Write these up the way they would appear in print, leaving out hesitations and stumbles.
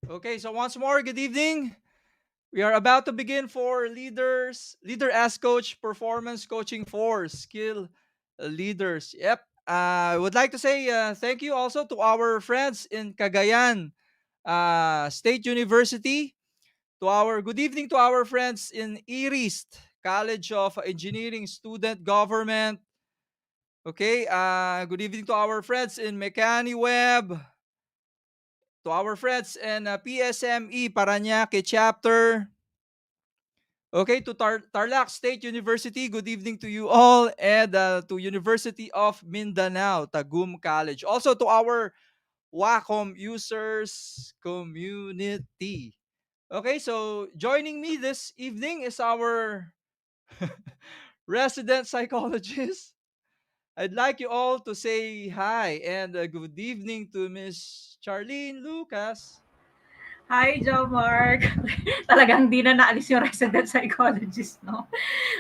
Okay, so once more, good evening. We are about to begin for Leader as Coach, Performance Coaching for Skill Leaders. Yep. I would like to say thank you also to our friends in Cagayan State University. To our good evening to our friends in Irist College of Engineering Student Government. Okay. Good evening to our friends in Mechani Web. To our friends in PSME Paranaque Chapter. Okay, to Tarlac State University, good evening to you all, and to University of Mindanao, Tagum College. Also to our Wacom users community. Okay, so joining me this evening is our resident psychologist. I'd like you all to say hi and good evening to Miss Charlene Lucas. Hi, Jo Mark. Talagang di na naalis yung resident psychologist, no?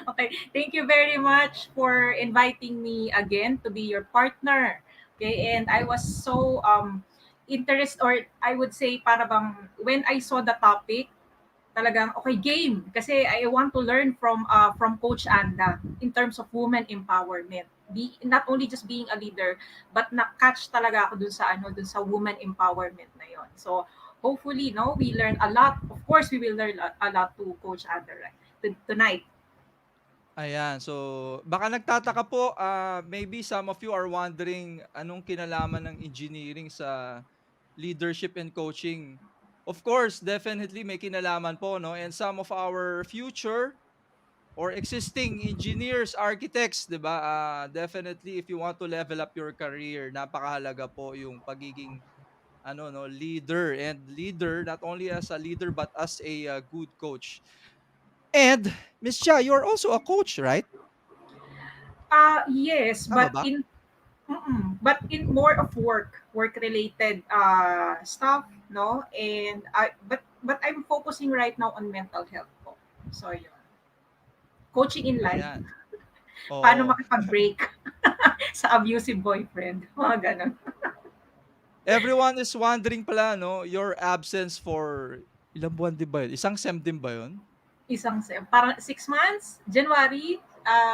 Okay, thank you very much for inviting me again to be your partner. Okay, and I was so interested, or I would say para bang when I saw the topic, talagang okay game kasi I want to learn from Coach Anda in terms of woman empowerment. Not only just being a leader, but na-catch talaga ako dun sa woman empowerment na yon. So hopefully, no, we learn a lot. Of course, we will learn a lot to Coach Anda, right? Tonight. Ayan, so baka nagtataka po, maybe some of you are wondering anong kinalaman ng engineering sa leadership and coaching. Of course, definitely may kinalaman po, no? And some of our future or existing engineers, architects, 'di ba? Definitely if you want to level up your career, napakahalaga po yung pagiging leader, and leader not only as a leader but as a good coach. And Miss Cha, you're also a coach, right? Yes, Tama ba? but in more of work related stuff, no? And but I'm focusing right now on mental health po. So yun. Coaching in life, Ayan. paano Oo. makipag-break sa abusive boyfriend, mga ganun. Everyone is wondering pala, no, your absence for ilang buwan din ba yun? Isang sem din ba yun? Parang 6 months, January,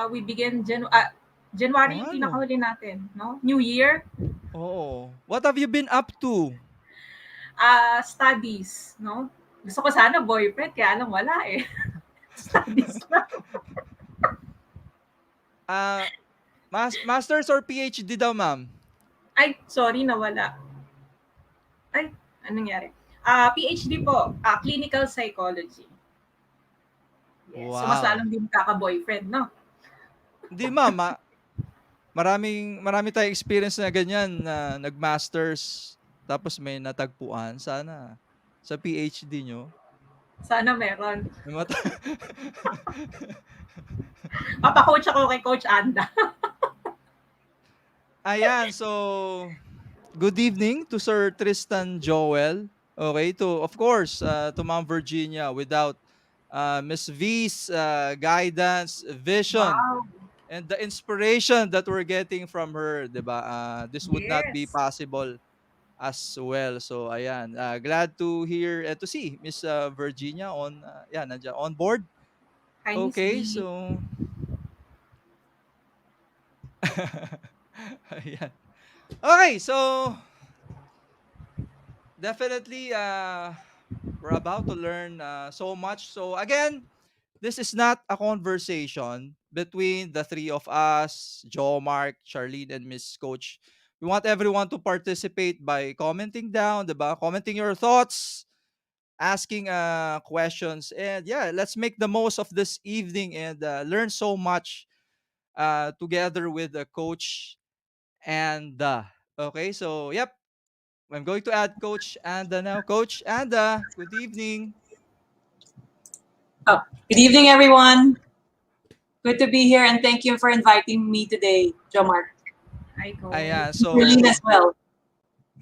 we begin January yung Ano? pinakahuli natin, no? New Year, Oo. What have you been up to? studies, no? Gusto ko sana boyfriend, kaya lang wala eh. Studies lang. Ah, masters or PhD daw, ma'am? Ay, sorry, nawala. Ay, anong nangyari? PhD po, clinical psychology. Yes. So, mas Wow. lalong din kaka-boyfriend, no? Hindi, ma'am. Marami tayong experience na ganyan na nag-masters tapos may natagpuan. Sana sa PhD nyo. Sana meron. may mata- Papakoach ako kay Coach Anda. Ayan, so good evening to Sir Tristan Joel. Okay, to of course, to Ma'am Virginia. Without Miss V's guidance, vision, Wow. and the inspiration that we're getting from her, 'di ba? This would not be Yes. possible as well. So ayan, glad to hear to see Miss Virginia on nandiyan on board. Hi, Miss Okay, V. so ayan. Okay, so definitely we're about to learn so much. So again, this is not a conversation between the three of us, Joe, Mark, Charlene, and Miss Coach. We want everyone to participate by commenting down, diba? Commenting your thoughts, asking questions, and yeah, let's make the most of this evening and learn so much together with the coach and okay. So yep, I'm going to add Coach Anda now. Coach Anda, good evening. Oh, good evening, everyone. Good to be here, and thank you for inviting me today, Jomar. Hi, Ayan, Coach. Berlin so as well.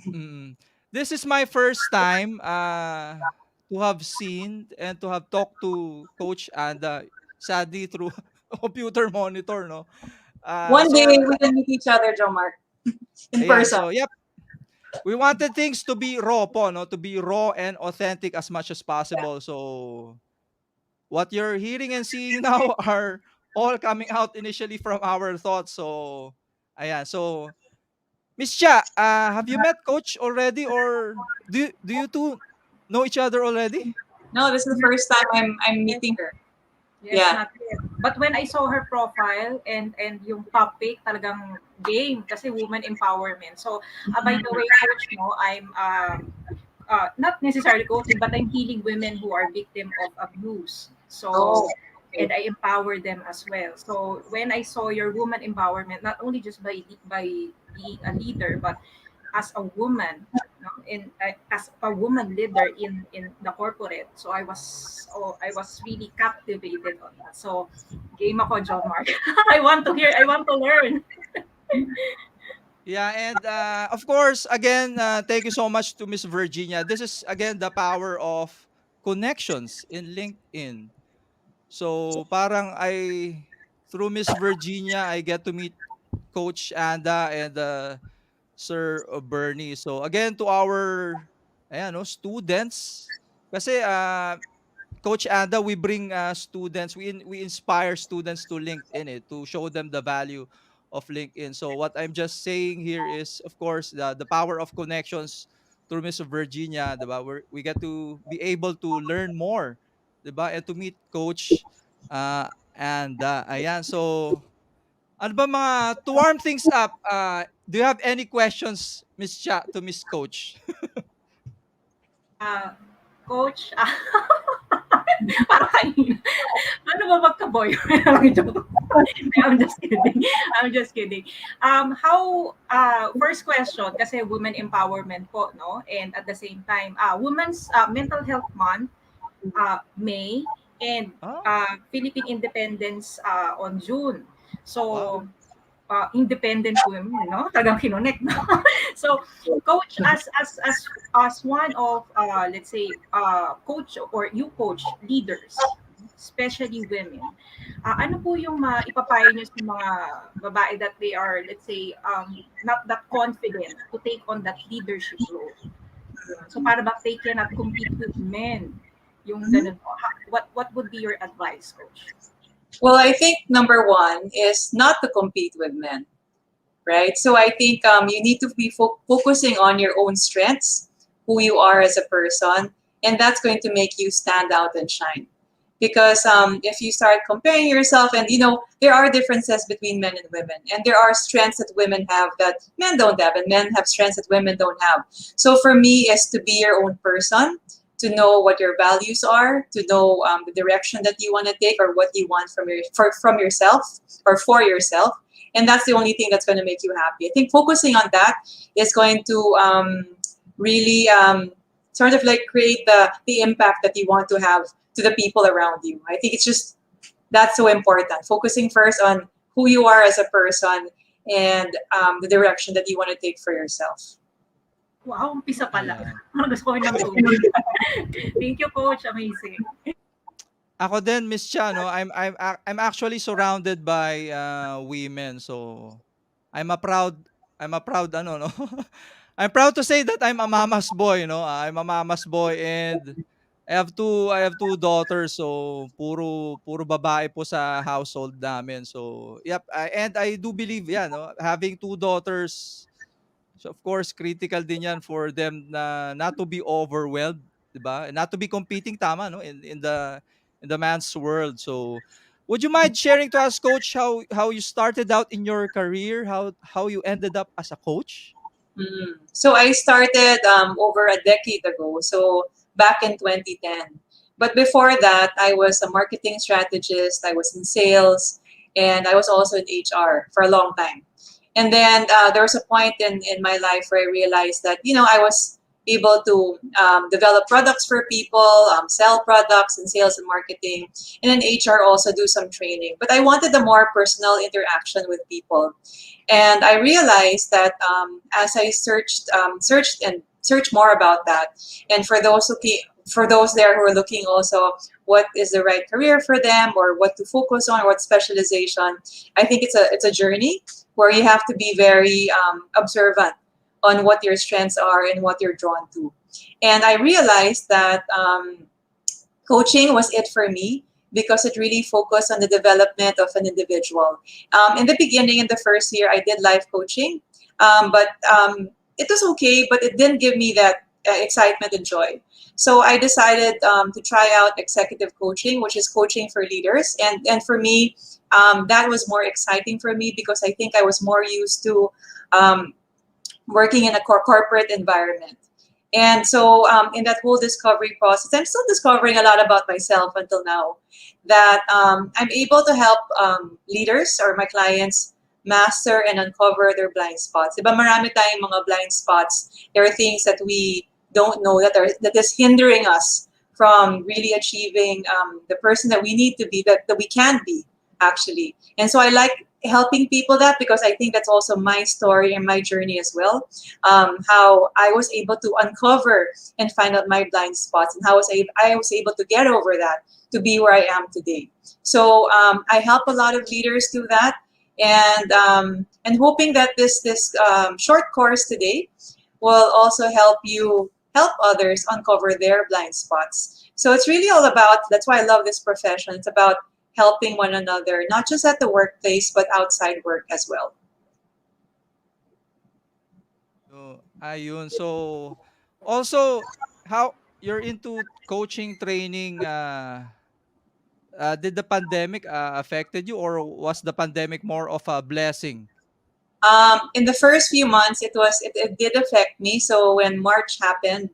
mm, this is my first time to have seen and to have talked to Coach Anda, sadly through computer monitor, no. One day So we can meet each other, Jomar, in ayan, person. so yep. we wanted things to be raw po, no? To be raw and authentic as much as possible. So what you're hearing and seeing now are all coming out initially from our thoughts. So ayan. So Miss Cha, have you met Coach already, or do you two know each other already? No, this is the first time I'm Yes, meeting her. yes, Yeah. not yet. But when I saw her profile and yung topic, talagang game kasi woman empowerment. So, by the way, coach mo, I'm not necessarily coaching, but I'm healing women who are victim of abuse. So, Oh, and okay. I empower them as well. So when I saw your woman empowerment, not only just by being a leader, but as a woman, no, in as a woman leader in the corporate. So I was really captivated on that. So game ako, John Mark. I want to hear. I want to learn. Yeah, and of course, again, thank you so much to Miss Virginia. This is again the power of connections in LinkedIn. So parang through Miss Virginia, I get to meet Coach Anda and Sir Bernie. So again, to our ayan, no, students, kasi Coach Ada, we bring students, we inspire students to LinkedIn, to show them the value of LinkedIn. So what I'm just saying here is, of course, the power of connections through Miss Virginia, diba? We get to be able to learn more, diba? And to meet Coach ayan. So ano ba mga, to warm things up, do you have any questions, Miss Cha, to Miss Coach? Uh, Coach, para kanina. Paano ba magka-boyfriend? Joke. I'm just kidding. I'm just kidding. How first question kasi women empowerment po, no? And at the same time, Women's Mental Health Month, May, and Ah, Philippine Independence on June. wow. So independent women, no? Tagang kinonect, no? So, coach, as one of let's say coach or you coach leaders, especially women, ano po yung maipapayo niyo sa mga babae that they are, let's say, not that confident to take on that leadership role? Yun. So, para ba they cannot compete with men? Yung ganun po. What would be your advice, coach? Well, I think number one is not to compete with men, right? So I think you need to be focusing on your own strengths, who you are as a person, and that's going to make you stand out and shine. Because if you start comparing yourself, and there are differences between men and women, and there are strengths that women have that men don't have, and men have strengths that women don't have. So for me, is to be your own person, to know what your values are, to know the direction that you want to take, or what you want from yourself or for yourself, and that's the only thing that's going to make you happy. I think focusing on that is going to really sort of like create the impact that you want to have to the people around you. I think it's just that's so important. Focusing first on who you are as a person, and the direction that you want to take for yourself. Wow, umpisa pa lang. Ayan. Parang gusto ko ng tubig. Thank you, coach. Amazing. Ako din, Miss Cha, no, I'm actually surrounded by women. So I'm a proud ano, no. I'm proud to say that I'm a mama's boy, no. I'm a mama's boy, and I have two daughters. So puro babae po sa household namin. So yep, and I do believe, yeah, no, having two daughters. So of course, critical din 'yan for them na not to be overwhelmed, 'di ba? Not to be competing, tama, no, in the man's world. So would you mind sharing to us, coach, how you started out in your career, how you ended up as a coach? So I started over a decade ago, so back in 2010. But before that, I was a marketing strategist, I was in sales, and I was also in HR for a long time. And then there was a point in my life where I realized that, I was able to develop products for people, sell products in sales and marketing, and then HR also do some training. But I wanted a more personal interaction with people. And I realized that as I searched more about that, and for those there who are looking also what is the right career for them, or what to focus on, or what specialization, I think it's a journey where you have to be very observant on what your strengths are and what you're drawn to. And I realized that coaching was it for me because it really focused on the development of an individual. In the beginning, in the first year, I did life coaching, but it was okay, but it didn't give me that excitement and joy. So I decided to try out executive coaching, which is coaching for leaders. And for me, that was more exciting for me because I think I was more used to working in a corporate environment. And so in that whole discovery process, I'm still discovering a lot about myself until now, that I'm able to help leaders or my clients master and uncover their blind spots. Diba marami tayong mga blind spots. There are things that we don't know that is hindering us from really achieving the person that we need to be, that we can be, actually. And so I like helping people that because I think that's also my story and my journey as well. How I was able to uncover and find out my blind spots, and how I was able to get over that to be where I am today. So I help a lot of leaders do that, and hoping that this short course today will also help you help others uncover their blind spots. So it's really all about, that's why I love this profession. It's about helping one another, not just at the workplace, but outside work as well. So, ayun. So, also, how you're into coaching training, did the pandemic affected you, or was the pandemic more of a blessing? In the first few months, it did affect me. So when March happened,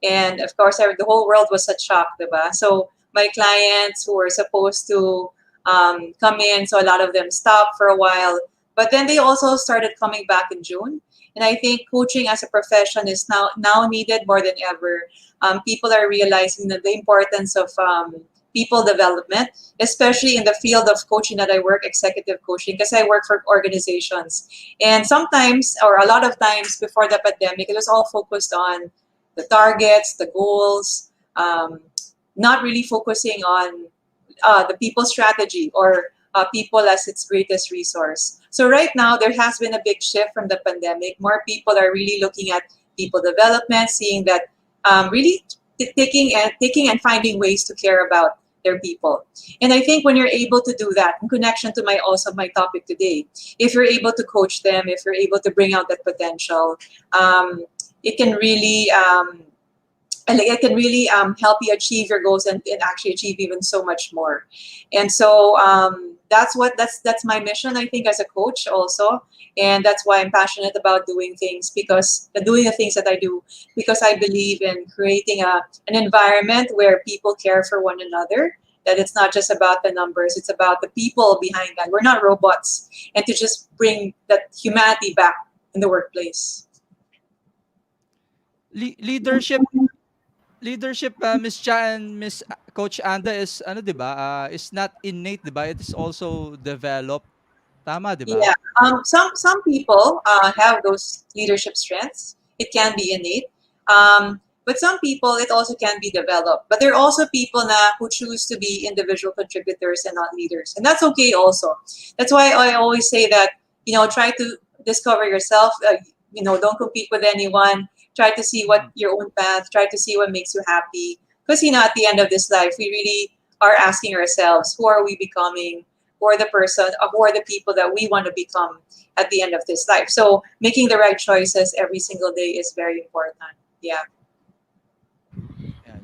and of course, the whole world was a shock, diba? So my clients who were supposed to come in, so a lot of them stopped for a while. But then they also started coming back in June. And I think coaching as a profession is now needed more than ever. People are realizing that the importance of people development, especially in the field of coaching that I work, executive coaching, because I work for organizations. And sometimes, or a lot of times before the pandemic, it was all focused on the targets, the goals, not really focusing on the people strategy or people as its greatest resource. So right now, there has been a big shift from the pandemic. More people are really looking at people development, seeing that really taking and finding ways to care about their people. And I think when you're able to do that, in connection to my topic today, if you're able to coach them, if you're able to bring out that potential, it can really help you achieve your goals and actually achieve even so much more. And so that's my mission, I think, as a coach also. And that's why I'm passionate about doing the things that I do, because I believe in creating an environment where people care for one another, that it's not just about the numbers, it's about the people behind that. We're not robots. And to just bring that humanity back in the workplace. Leadership, Miss Cha and Miss Coach Anda, is ano, 'di ba? Is not innate, 'di ba? It is also developed. Tama, 'di ba? Yeah, some people have those leadership strengths. It can be innate, but some people it also can be developed. But there are also people now who choose to be individual contributors and not leaders, and that's okay also. That's why I always say that, try to discover yourself. Don't compete with anyone. Try to see what your own path. Try to see what makes you happy. Because at the end of this life, we really are asking ourselves, who are we becoming? Or who are the people that we want to become at the end of this life. So making the right choices every single day is very important. Yeah.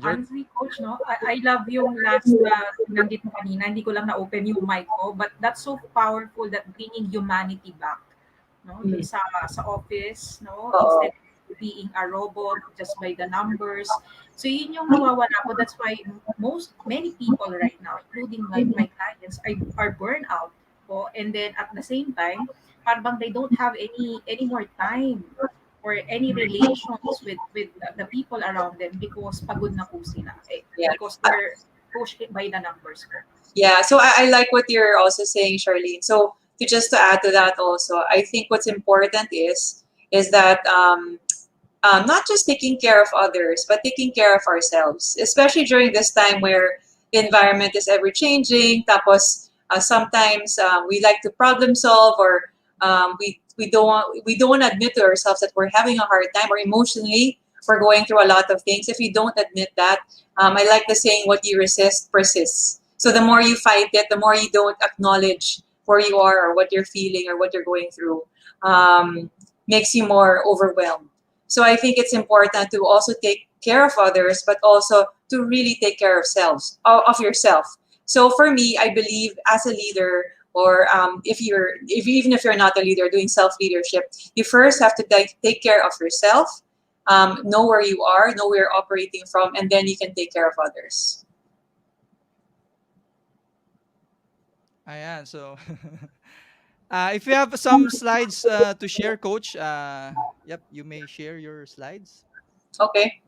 Yeah, Honestly, coach, no? I love yung last na binanggit mo kanina. Hindi ko lang na-open yung mic ko, but that's so powerful, that bringing humanity back, no? Mm. Sa office, no? Oo. Instead of being a robot just by the numbers. So yun yung nawawala ko. That's why many people right now, including my clients, are burned out po. And then at the same time, parang they don't have any more time or any relations with the people around them because pagod na po sila. Yeah. Because they're pushed by the numbers po. Yeah. So I like what you're also saying, Charlene. So to add to that also, I think what's important is that not just taking care of others, but taking care of ourselves, especially during this time where the environment is ever changing. Tapos sometimes we like to problem solve, or we don't admit to ourselves that we're having a hard time, or emotionally we're going through a lot of things. If you don't admit that, I like the saying, what you resist persists. So the more you fight it, the more you don't acknowledge where you are or what you're feeling or what you're going through, um, makes you more overwhelmed. So I think it's important to also take care of others, but also to really take care of yourself. So for me, I believe as a leader, or if even if you're not a leader doing self leadership, you first have to take care of yourself, know where you are, know where you're operating from, and then you can take care of others. Ayan, so if you have some slides to share, Coach, yep, you may share your slides. Okay.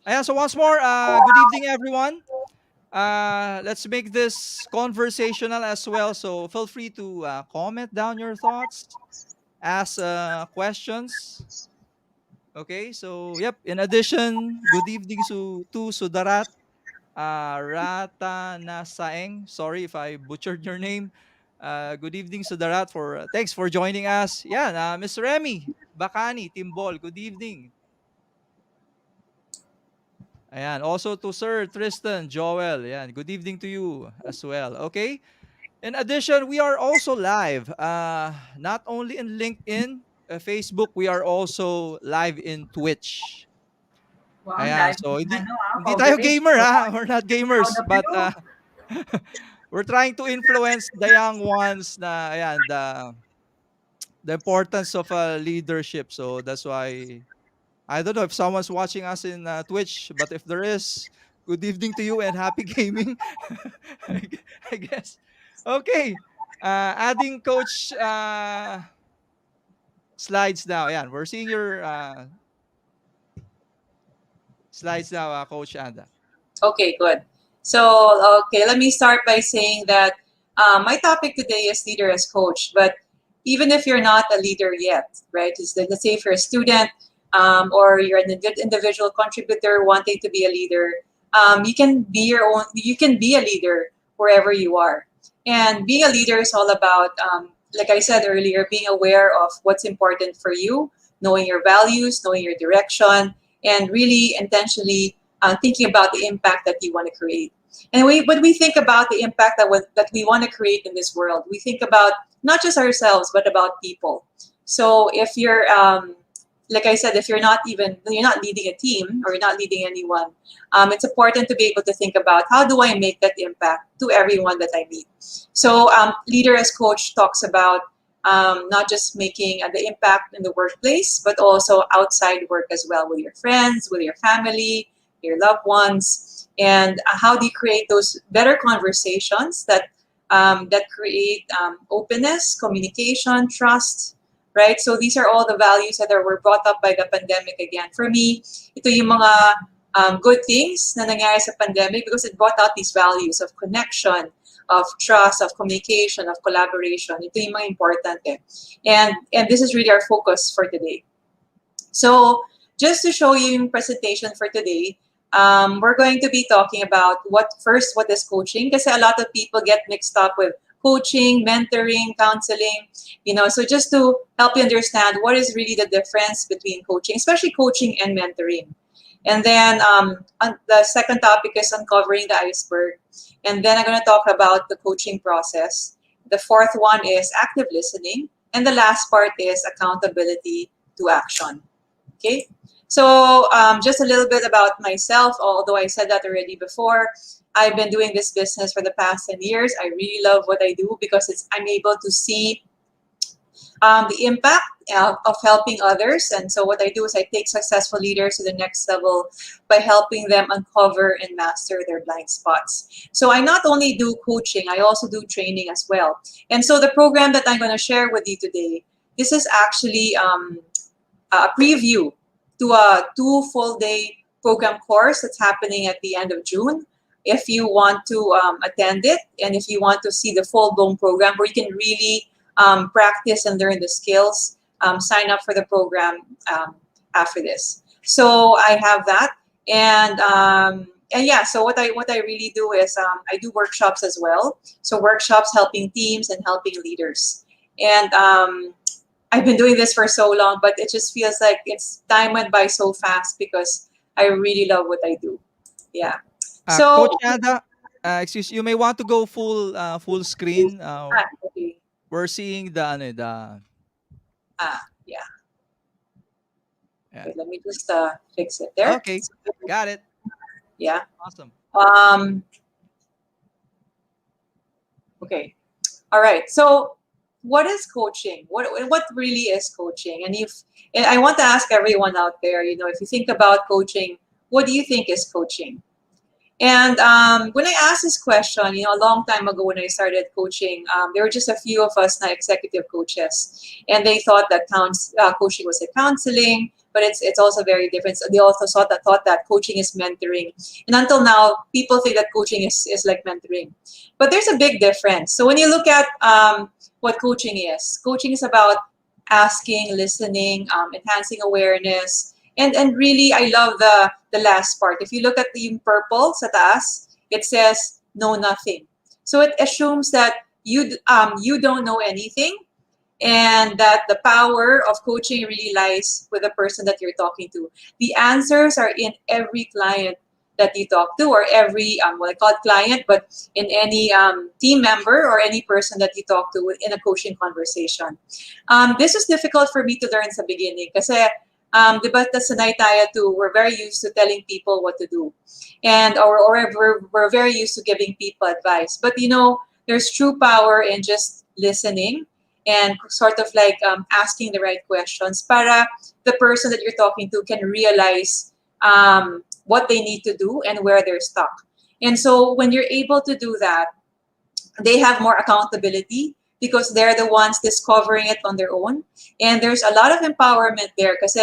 Ayan, so once more, good evening, everyone. Let's make this conversational as well. So feel free to comment down your thoughts, ask questions. Okay, so yep. In addition, good evening to Sudarat Ratanasaeng. Sorry if I butchered your name. Good evening, Sudarat. For thanks for joining us. Yeah, Miss Remy Bakani Timbol. Good evening. Ayan. Also to Sir Tristan Joel. Ayan. Good evening to you as well. Okay. In addition, we are also live. Not only in LinkedIn, Facebook, we are also live in Twitch. Wow, ang Ayan. dami So ng hindi ano, hindi tayo coverage. gamer So, ha. We're not proud gamers, of but you. we're trying to influence the young ones na ayan, the importance of leadership. So that's why I don't know if someone's watching us in Twitch, but if there is, good evening to you and happy gaming. I I guess. Okay. Adding coach slides now. Yeah, we're seeing your slides now, Coach Anda. Okay, good. So, okay, let me start by saying that my topic today is leader as coach. But even if you're not a leader yet, right? Let's say if you're a student, or you're an individual contributor wanting to be a leader, you can be your own. You can be a leader wherever you are. And being a leader is all about, like I said earlier, being aware of what's important for you, knowing your values, knowing your direction, and really intentionally thinking about the impact that you want to create. And when we think about the impact that we want to create in this world, we think about not just ourselves, but about people. So if you're, like I said, if you're not leading a team or you're not leading anyone, it's important to be able to think about how do I make that impact to everyone that I meet. So leader as coach talks about not just making the impact in the workplace, but also outside work as well, with your friends, with your family, your loved ones, and how do you create those better conversations that create openness, communication, trust, right? So these are all the values that were brought up by the pandemic again. For me, ito yung mga good things na nangyari sa pandemic because it brought out these values of connection, of trust, of communication, of collaboration. Ito yung mga important eh. And this is really our focus for today. So just to show you yung presentation for today, we're going to be talking about what is coaching, because a lot of people get mixed up with coaching, mentoring, counseling, so just to help you understand what is really the difference between coaching, especially coaching and mentoring. And then the second topic is uncovering the iceberg. And then I'm going to talk about the coaching process. The fourth one is active listening. And the last part is accountability to action. Okay, so just a little bit about myself, although I said that already before. I've been doing this business for the past 10 years. I really love what I do because I'm able to see the impact of helping others. And so what I do is I take successful leaders to the next level by helping them uncover and master their blind spots. So I not only do coaching, I also do training as well. And so the program that I'm going to share with you today, this is actually a preview to a 2 full day program course that's happening at the end of June. If you want to attend it, and if you want to see the full blown program where you can really practice and learn the skills, sign up for the program after this. So I have that, and yeah, so what I really do is I do workshops as well. So workshops helping teams and helping leaders. And I've been doing this for so long, but it just feels like it's time went by so fast because I really love what I do. Yeah. So Coach Ada, excuse you may want to go full screen. okay. We're seeing the ano, the Yeah. yeah. Wait, let me just fix it there. Okay, got it. Yeah. Awesome. Um. Okay. All right. So, what is coaching? What really is coaching? And I want to ask everyone out there, if you think about coaching, what do you think is coaching? And when I asked this question, a long time ago when I started coaching, there were just a few of us, not executive coaches, and they thought that coaching was a counseling, but it's also very different. So they also thought that coaching is mentoring, and until now, people think that coaching is like mentoring, but there's a big difference. So when you look at what coaching is about asking, listening, enhancing awareness, and really, I love the last part. If you look at the in purple sa taas, it says know nothing. So it assumes that you don't know anything, and that the power of coaching really lies with the person that you're talking to. The answers are in every client that you talk to, or every what I call it client, but in any team member or any person that you talk to in a coaching conversation. This was difficult for me to learn sa beginning kasi di ba sanay tayo we're very used to telling people what to do. And or we're very used to giving people advice. But there's true power in just listening and sort of like asking the right questions para the person that you're talking to can realize what they need to do and where they're stuck. And so when you're able to do that, they have more accountability because they're the ones discovering it on their own. And there's a lot of empowerment there because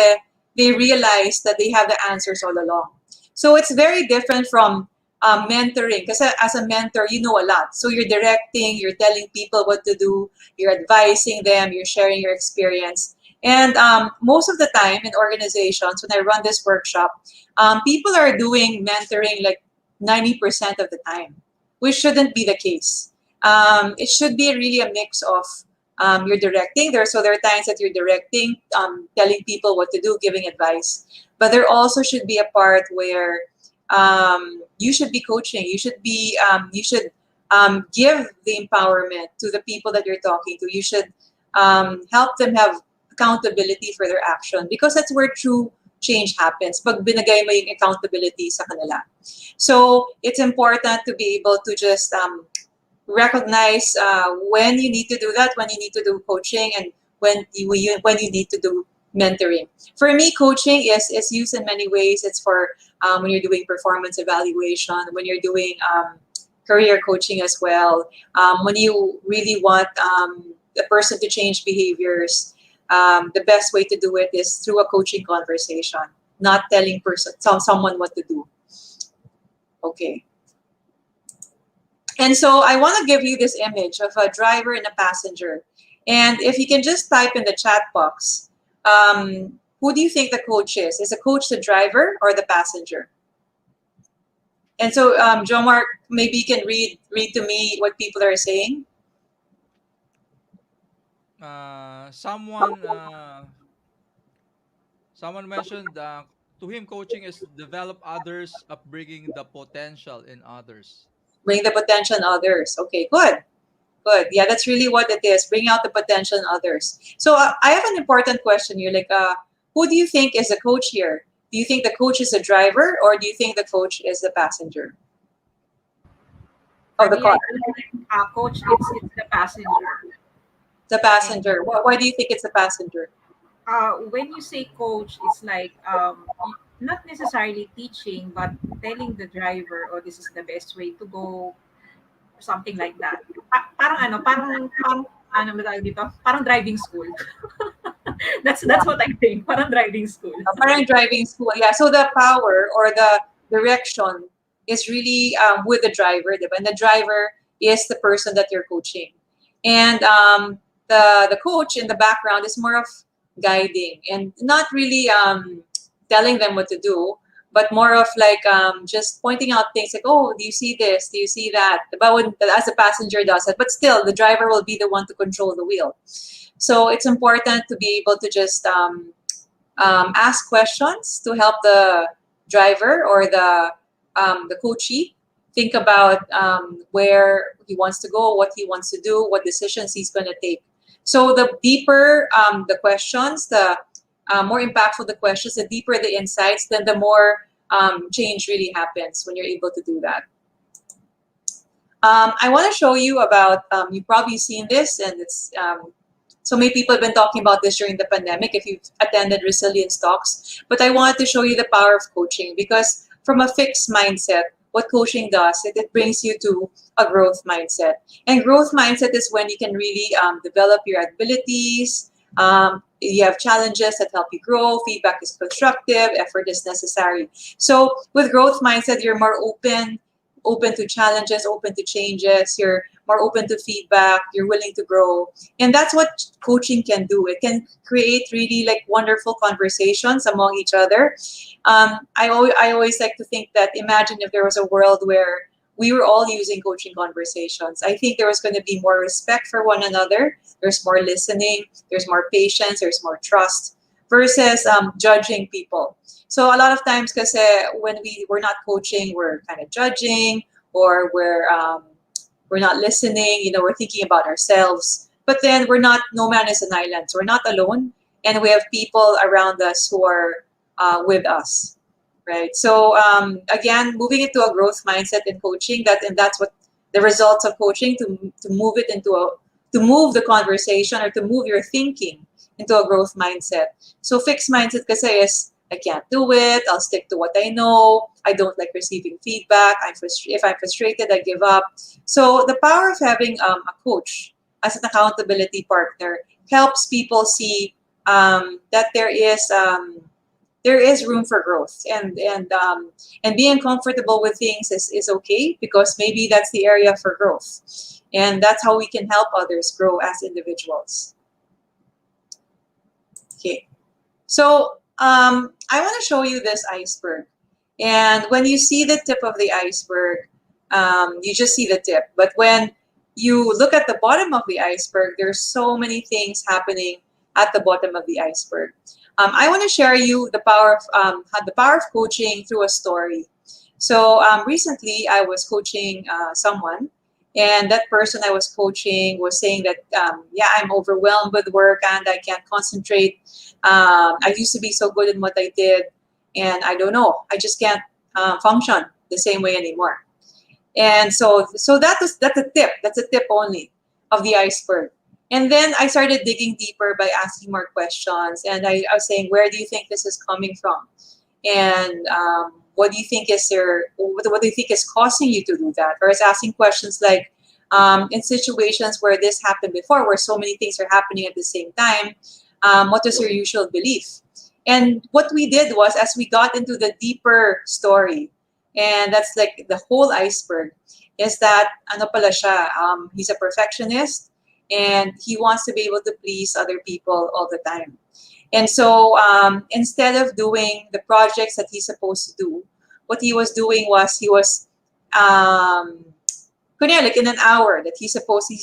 they realize that they have the answers all along. So it's very different from mentoring because as a mentor, you know a lot. So you're directing, you're telling people what to do, you're advising them, you're sharing your experience. And most of the time in organizations, when I run this workshop, people are doing mentoring like 90% of the time, which shouldn't be the case. It should be really a mix of you're directing. There are times that you're directing, telling people what to do, giving advice. But there also should be a part where you should be coaching. You should give the empowerment to the people that you're talking to. You should help them have accountability for their action because that's where true change happens. Pag binigay mo yung accountability sa kanila. So it's important to be able to just recognize when you need to do that, when you need to do coaching, and when you need to do mentoring. For me, coaching is used in many ways. It's for when you're doing performance evaluation, when you're doing career coaching as well, when you really want the person to change behaviors. The best way to do it is through a coaching conversation, not telling someone what to do. Okay. And so I want to give you this image of a driver and a passenger. And if you can just type in the chat box, who do you think the coach is? Is the coach the driver or the passenger? And so, Jomar, maybe you can read to me what people are saying. Someone mentioned to him coaching is develop others, upbringing the potential in others. Bring the potential in others. Okay, good. Good. Yeah, that's really what it is. Bring out the potential in others. So I have an important question here. Like, who do you think is the coach here? Do you think the coach is the driver, or do you think the coach is the passenger For of the me, I car? think coach, it's the passenger. The passenger. Why do you think it's the passenger? When you say coach, it's like not necessarily teaching, but telling the driver, "Oh, this is the best way to go," something like that. Parang ano ba tawag dito? Parang driving school. That's what I think. Parang driving school. Parang driving school. Yeah. So the power or the direction is really with the driver, diba? And the driver is the person that you're coaching. And the coach in the background is more of guiding and not really telling them what to do, but more of like just pointing out things like, oh, do you see this? Do you see that? But when, as a passenger does it, but still the driver will be the one to control the wheel. So it's important to be able to just ask questions to help the driver or the coachee think about where he wants to go, what he wants to do, what decisions he's going to take. So the deeper the questions, the more impactful the questions, the deeper the insights, then the more change really happens when you're able to do that. I want to show you about, you've probably seen this, and it's so many people have been talking about this during the pandemic if you've attended resilience talks. But I wanted to show you the power of coaching, because from a fixed mindset, what coaching does, it brings you to a growth mindset. And growth mindset is when you can really develop your abilities. You have challenges that help you grow. Feedback is constructive. Effort is necessary. So with growth mindset, you're more open to challenges, open to changes. You're more open to feedback. You're willing to grow. And that's what coaching can do. It can create really like wonderful conversations among each other. I always like to think that, imagine if there was a world where we were all using coaching conversations. I think there was going to be more respect for one another. There's more listening. There's more patience. There's more trust versus judging people. So a lot of times, because when we're not coaching, we're kind of judging, or we're not listening. You know, we're thinking about ourselves. But then we're not. No man is an island. So we're not alone, and we have people around us who are with us, right? So again, moving into a growth mindset in coaching. That's what the results of coaching, to move it into to move the conversation, or to move your thinking into a growth mindset. So fixed mindset kasi is, I can't do it. I'll stick to what I know. I don't like receiving feedback. If I'm frustrated, I give up. So the power of having a coach as an accountability partner helps people see that there is room for growth, and being comfortable with things is okay, because maybe that's the area for growth, and that's how we can help others grow as individuals. Okay, so I want to show you this iceberg. And when you see the tip of the iceberg, you just see the tip. But when you look at the bottom of the iceberg, there's so many things happening at the bottom of the iceberg. I want to share you the power of coaching through a story. So recently, I was coaching someone, and that person I was coaching was saying that, yeah, I'm overwhelmed with work and I can't concentrate. I used to be so good in what I did, and I don't know, I just can't function the same way anymore. And so that's a tip. That's a tip only of the iceberg. And then I started digging deeper by asking more questions. And I was saying, where do you think this is coming from? And what do you think what do you think is causing you to do that? Or is asking questions like, in situations where this happened before, where so many things are happening at the same time, what is your usual belief? And what we did was, as we got into the deeper story, and that's like the whole iceberg, is that ano pala siya, he's a perfectionist, and he wants to be able to please other people all the time. And so instead of doing the projects that he's supposed to do, what he was doing was he was, like in an hour that he's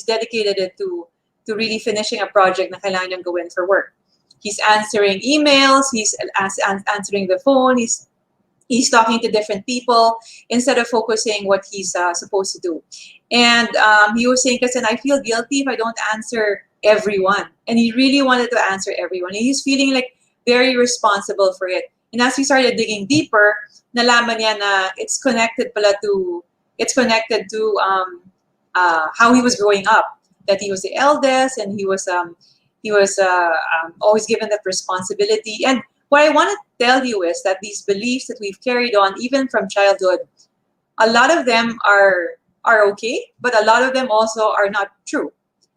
dedicated it to really finishing a project na kailangan niyang gawin for work. He's answering emails, he's answering the phone, he's talking to different people instead of focusing what he's supposed to do. And he was saying, kasi I feel guilty if I don't answer everyone. And he really wanted to answer everyone. And he's feeling like very responsible for it. And as he started digging deeper, nalaman niya na it's connected to how he was growing up. That he was the eldest, and he was always given that responsibility. And what I want to tell you is that these beliefs that we've carried on, even from childhood, a lot of them are okay, but a lot of them also are not true.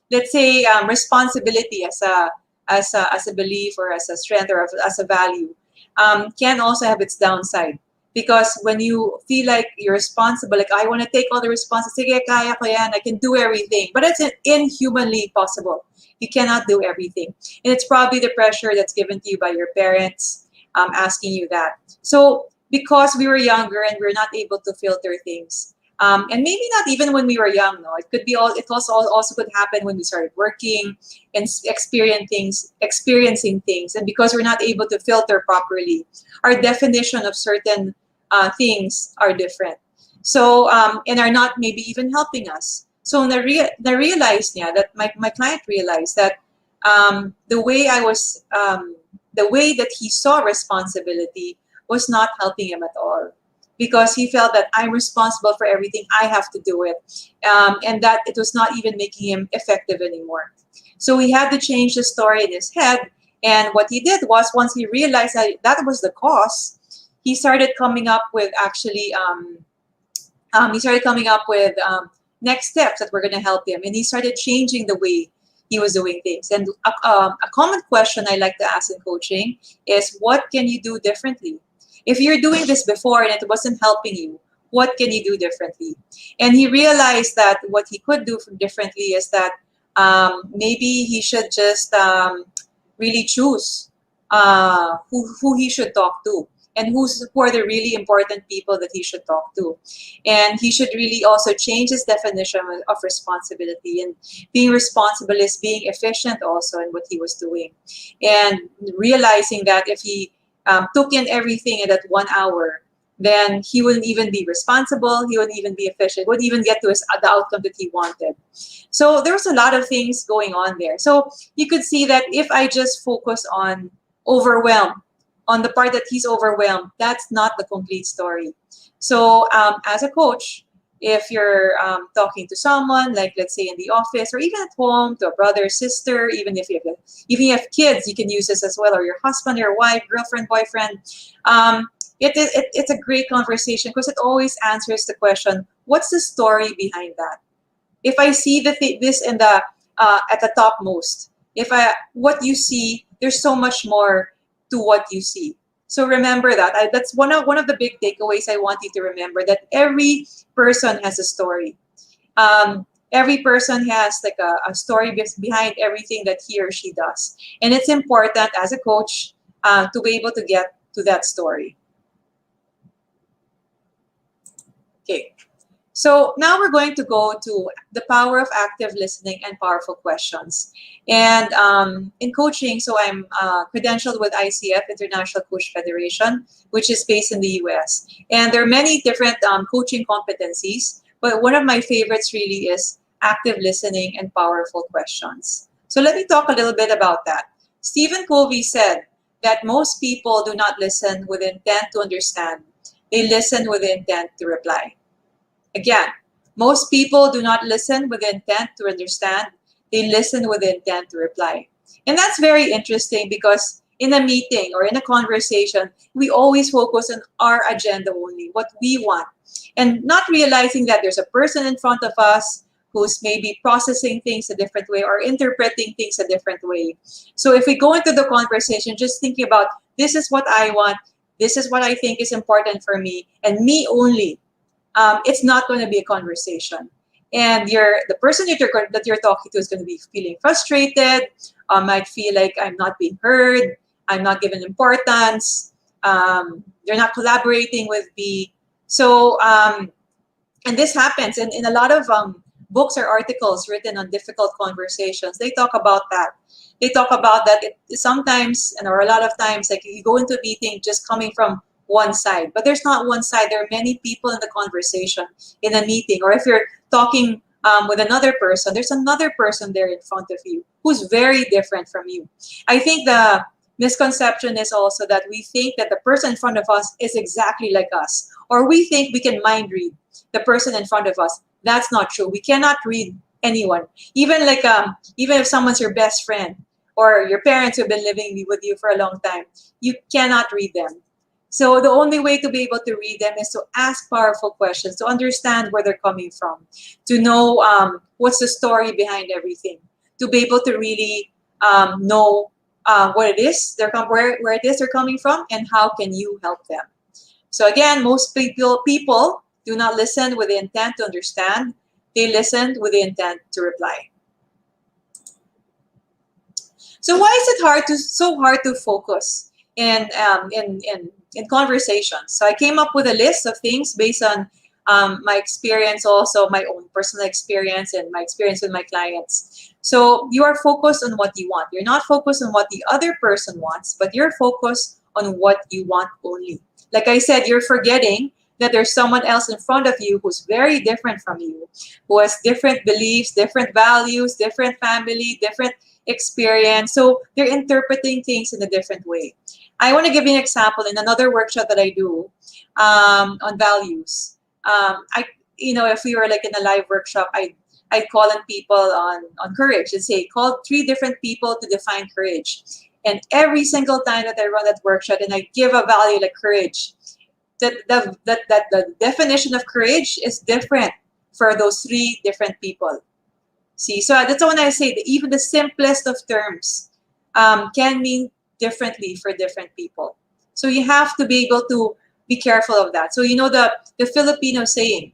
Let's say responsibility as a belief, or as a strength, or as a value, can also have its downside. Because when you feel like you're responsible, like, I want to take all the responsibility, sige, kaya ko yan, I can do everything. But it's inhumanly possible. You cannot do everything. And it's probably the pressure that's given to you by your parents, asking you that. So because we were younger and we're not able to filter things. And maybe not even when we were young. No, it could be all. It also could happen when we started working and experiencing things. And because we're not able to filter properly, our definition of certain things are different. So and are not maybe even helping us. So na realized niya that my client realized that the way that he saw responsibility was not helping him at all, because he felt that I'm responsible for everything, I have to do it, and that it was not even making him effective anymore. So he had to change the story in his head, and what he did was, once he realized that that was the cause, he started coming up with next steps that were going to help him, and he started changing the way he was doing things. And a common question I like to ask in coaching is, what can you do differently? If you're doing this before and it wasn't helping you, what can you do differently? And he realized that what he could do differently is that maybe he should just really choose who he should talk to, and who are the really important people that he should talk to. And he should really also change his definition of responsibility. And being responsible is being efficient also in what he was doing. And realizing that if he took in everything in that 1 hour, then he wouldn't even be responsible, he wouldn't even be efficient, wouldn't even get to the outcome that he wanted. So there was a lot of things going on there. So you could see that if I just focus on overwhelm, on the part that he's overwhelmed, that's not the complete story. So as a coach, if you're talking to someone, like let's say in the office or even at home, to a brother, sister, even if you have kids, you can use this as well, or your husband, your wife, girlfriend, boyfriend. It's a great conversation because it always answers the question, what's the story behind that? If I see this in the at the topmost, what you see, there's so much more to what you see. So remember that. That's one of the big takeaways I want you to remember, that every person has a story. Every person has like a story behind everything that he or she does. And it's important as a coach to be able to get to that story. Okay. So now we're going to go to the power of active listening and powerful questions. And in coaching, so I'm credentialed with ICF, International Coach Federation, which is based in the US. And there are many different coaching competencies, but one of my favorites really is active listening and powerful questions. So let me talk a little bit about that. Stephen Covey said that most people do not listen with intent to understand. They listen with intent to reply. Again, most people do not listen with the intent to understand. They listen with the intent to reply. And that's very interesting, because in a meeting or in a conversation, we always focus on our agenda only, what we want, and not realizing that there's a person in front of us who's maybe processing things a different way or interpreting things a different way. So if we go into the conversation just thinking about, this is what I want, this is what I think is important for me, and me only, it's not going to be a conversation. And the person that you're talking to is going to be feeling frustrated, might feel like I'm not being heard, I'm not given importance, they're not collaborating with me. So, and this happens in a lot of books or articles written on difficult conversations. They talk about that. They talk about that sometimes, or a lot of times, like you go into a meeting just coming from one side, but there's not one side. There are many people in the conversation in a meeting, or if you're talking with another person, there's another person there in front of you who's very different from you. I think the misconception is also that we think that the person in front of us is exactly like us, or we think we can mind read the person in front of us. That's not true. We cannot read anyone, even if someone's your best friend or your parents who've been living with you for a long time. You cannot read them. So the only way to be able to read them is to ask powerful questions, to understand where they're coming from, to know what's the story behind everything, to be able to really know what it is where it is they're coming from, and how can you help them. So again, most people do not listen with the intent to understand. They listen with the intent to reply. So why is it so hard to focus in in conversations. So I came up with a list of things based on my experience, also my own personal experience and my experience with my clients. So you are focused on what you want. You're not focused on what the other person wants, but you're focused on what you want only. Like I said, you're forgetting that there's someone else in front of you who's very different from you, who has different beliefs, different values, different family, different experience. So they're interpreting things in a different way. I want to give you an example in another workshop that I do on values. If we were like in a live workshop, I'd call on people on courage and say, call 3 different people to define courage. And every single time that I run that workshop and I give a value like courage, the definition of courage is different for those 3 different people. See, so that's when I say that even the simplest of terms can mean differently for different people. So you have to be able to be careful of that. So you know the Filipino saying,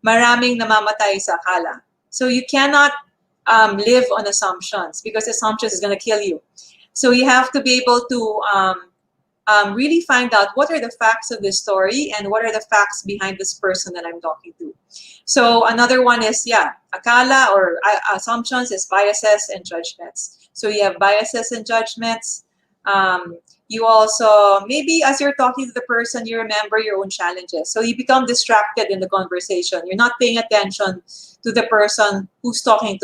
maraming namamatay sa akala. So you cannot live on assumptions because assumptions is going to kill you. So you have to be able to really find out what are the facts of this story and what are the facts behind this person that I'm talking to. So another one is, akala or assumptions is biases and judgments. So you have biases and judgments. You also, maybe as you're talking to the person, you remember your own challenges. So you become distracted in the conversation. You're not paying attention to the person who's talking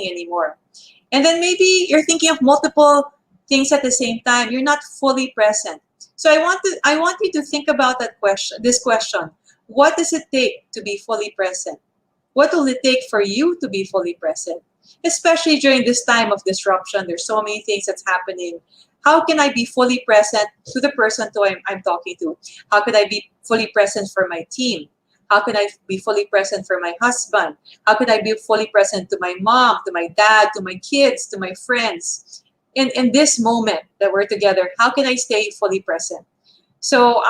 anymore. And then maybe you're thinking of multiple things at the same time. You're not fully present. So I want you to think about this question. What does it take to be fully present? What will it take for you to be fully present? Especially during this time of disruption, there's so many things that's happening. How can I be fully present to the person I'm talking to? How can I be fully present for my team? How can I be fully present for my husband? How can I be fully present to my mom, to my dad, to my kids, to my friends? In this moment that we're together, how can I stay fully present? So,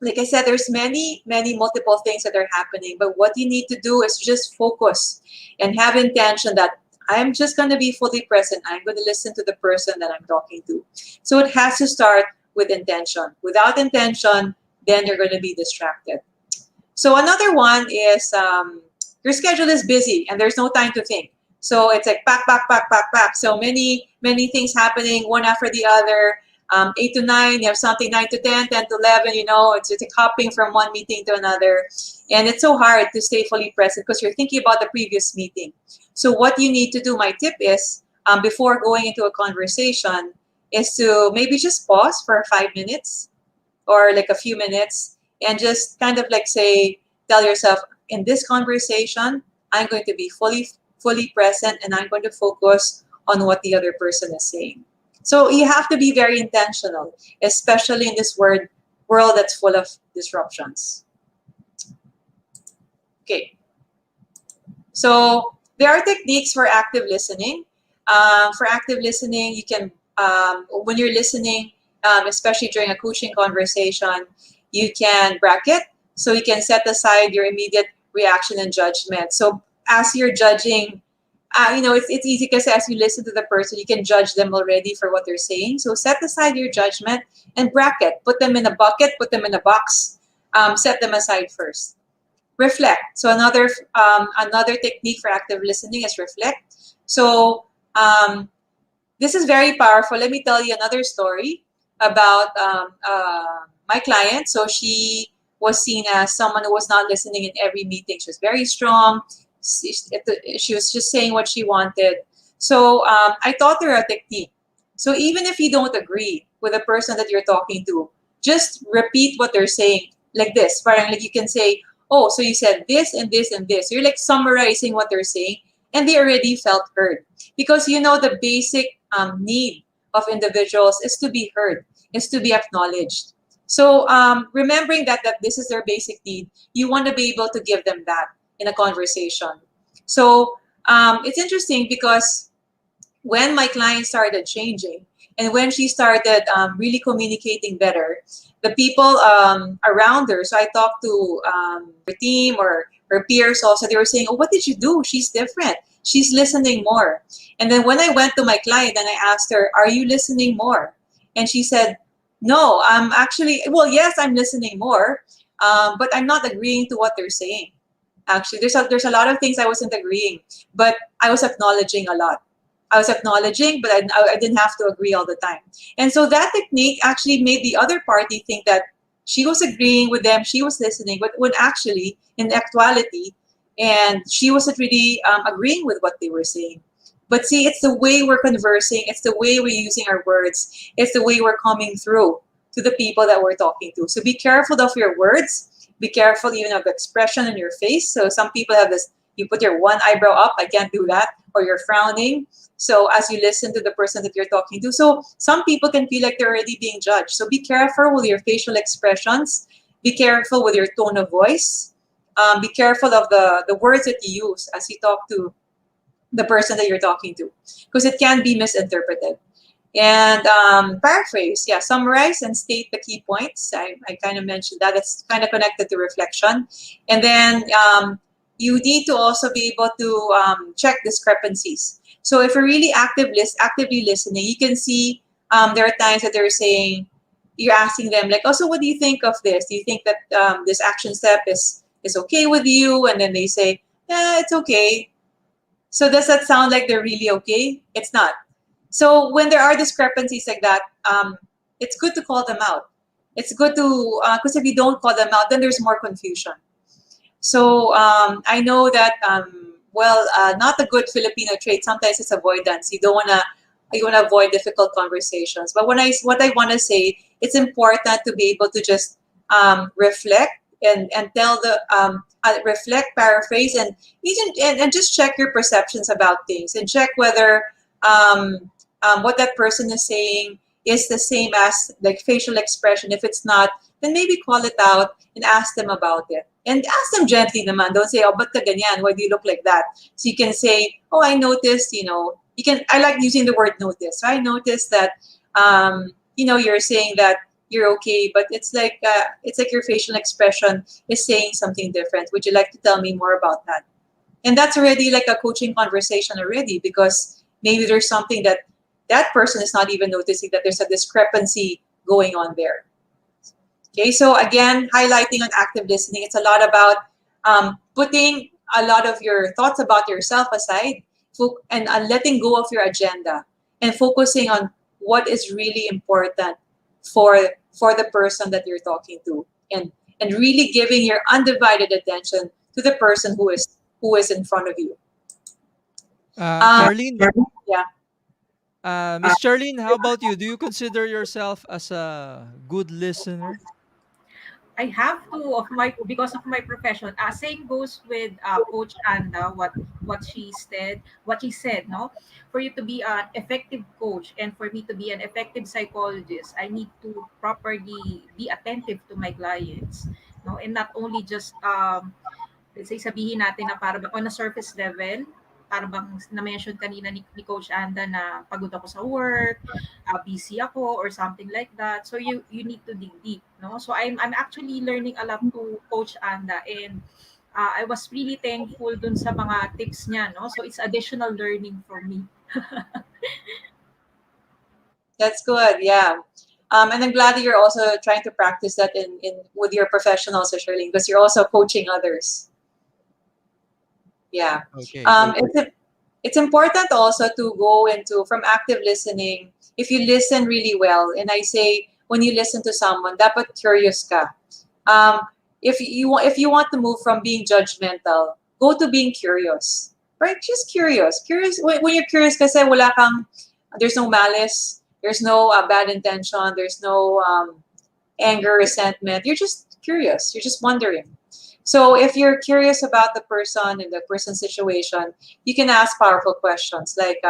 like I said, there's many multiple things that are happening, but what you need to do is just focus and have intention that I'm just going to be fully present. I'm going to listen to the person that I'm talking to. So it has to start with intention. Without intention, then you're going to be distracted. So another one is your schedule is busy and there's no time to think. So it's like pack. So many things happening, one after the other. 8 to 9, you have something 9 to 10, 10 to 11, it's like hopping from one meeting to another. And it's so hard to stay fully present because you're thinking about the previous meeting. So what you need to do, my tip is, before going into a conversation, is to maybe just pause for 5 minutes or like a few minutes and just kind of like tell yourself, in this conversation, I'm going to be fully present and I'm going to focus on what the other person is saying. So you have to be very intentional, especially in this world that's full of disruptions. Okay. So there are techniques for active listening. For active listening, you can, when you're listening, especially during a coaching conversation, you can bracket. So you can set aside your immediate reaction and judgment. So as you're judging, it's easy because as you listen to the person, you can judge them already for what they're saying. So set aside your judgment and bracket. Put them in a bucket, put them in a box, set them aside first. Reflect. So another technique for active listening is reflect. So this is very powerful. Let me tell you another story about my client. So she was seen as someone who was not listening in every meeting. She was very strong. She was just saying what she wanted. So I taught her a technique. So even if you don't agree with the person that you're talking to, just repeat what they're saying like this. Parang like you can say, oh, so you said this and this and this. So you're like summarizing what they're saying and they already felt heard. Because the basic need of individuals is to be heard, is to be acknowledged. So remembering that this is their basic need, you want to be able to give them that in a conversation. So it's interesting because when my client started changing and when she started really communicating better, the people around her, so I talked to her team or her peers also, they were saying, oh, what did you do? She's different. She's listening more. And then when I went to my client and I asked her, are you listening more? And she said, No, I'm actually, well, yes, I'm listening more, but I'm not agreeing to what they're saying. Actually, there's a lot of things I wasn't agreeing, but I was acknowledging a lot. I was acknowledging, but I didn't have to agree all the time. And so that technique actually made the other party think that she was agreeing with them, she was listening, but when actually, in actuality, and she wasn't really agreeing with what they were saying. But see, it's the way we're conversing, it's the way we're using our words, it's the way we're coming through to the people that we're talking to. So be careful of your words, be careful even of the expression in your face. So some people have this, you put your one eyebrow up, I can't do that, or you're frowning. So as you listen to the person that you're talking to, so some people can feel like they're already being judged. So be careful with your facial expressions, be careful with your tone of voice, be careful of the words that you use as you talk to the person that you're talking to, because it can be misinterpreted. And paraphrase, yeah, summarize and state the key points. I kind of mentioned that. It's kind of connected to reflection. And then you need to also be able to check discrepancies. So if you're really actively listening, you can see there are times that they're saying, you're asking them like, oh, so what do you think of this? Do you think that this action step is okay with you? And then they say, yeah, it's okay. So does that sound like they're really okay? It's not. So when there are discrepancies like that, it's good to call them out. It's good to, because if you don't call them out, then there's more confusion. So I know that, not a good Filipino trait. Sometimes it's avoidance. You want to avoid difficult conversations. But what I want to say, it's important to be able to just reflect and tell the reflect, paraphrase, and even and just check your perceptions about things and check whether what that person is saying is the same as like facial expression. If it's not, then maybe call it out and ask them about it. And ask them gently naman. Don't say, oh, ba't ka ganyan? Why do you look like that? So you can say, oh, I noticed, I like using the word notice. So I noticed that, you're saying that you're okay, but it's like your facial expression is saying something different. Would you like to tell me more about that? And that's already like a coaching conversation already, because maybe there's something that that person is not even noticing, that there's a discrepancy going on there. Okay, so again, highlighting on active listening, it's a lot about putting a lot of your thoughts about yourself aside and letting go of your agenda and focusing on what is really important for the person that you're talking to, and really giving your undivided attention to the person who is in front of you. Charlene, Yeah. Miss Charlene, how about you? Do you consider yourself as a good listener? I have to of my because of my profession. Same goes with Coach Anda. What she said. No, for you to be an effective coach and for me to be an effective psychologist, I need to properly be attentive to my clients. No, and not only just let's say sabihin natin na para bang on a surface level, para bang na-mention kanina ni Coach Anda na pagod ako sa work, busy ako or something like that. So you need to dig deep, no? So I'm actually learning a lot to Coach Anda, and I was really thankful dun sa mga tips niya, no? So it's additional learning for me. That's good. Yeah. And I'm glad that you're also trying to practice that in with your professionals, Shirley, because you're also coaching others. Yeah. Okay. It's important also to go into from active listening. If you listen really well, and I say when you listen to someone, dapat curious ka. Um, if you want to move from being judgmental, go to being curious. Right? Just curious. Curious when you're curious kasi there's no malice, there's no bad intention, there's no anger, resentment. You're just curious. You're just wondering. So if you're curious about the person and the person's situation, you can ask powerful questions like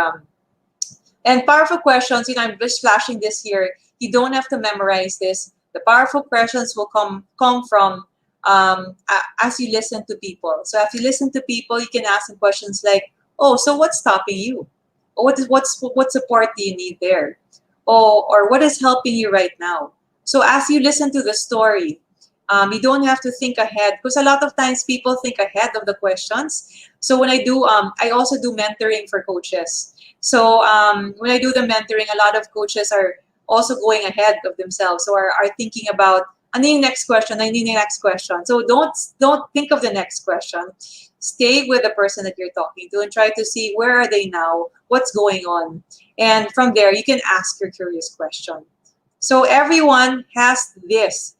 and powerful questions. I'm just flashing this here. You don't have to memorize this. The powerful questions will come from as you listen to people. So if you listen to people, you can ask them questions like, "Oh, so what's stopping you? Or what support do you need there? Oh, or what is helping you right now?" So as you listen to the story, you don't have to think ahead, because a lot of times people think ahead of the questions. So when I also do mentoring for coaches. So when I do the mentoring, a lot of coaches are also going ahead of themselves, or are thinking about ano yung next question, ano yung next question. So don't think of the next question. Stay with the person that you're talking to and try to see where are they now, what's going on. And from there, you can ask your curious question. So everyone has this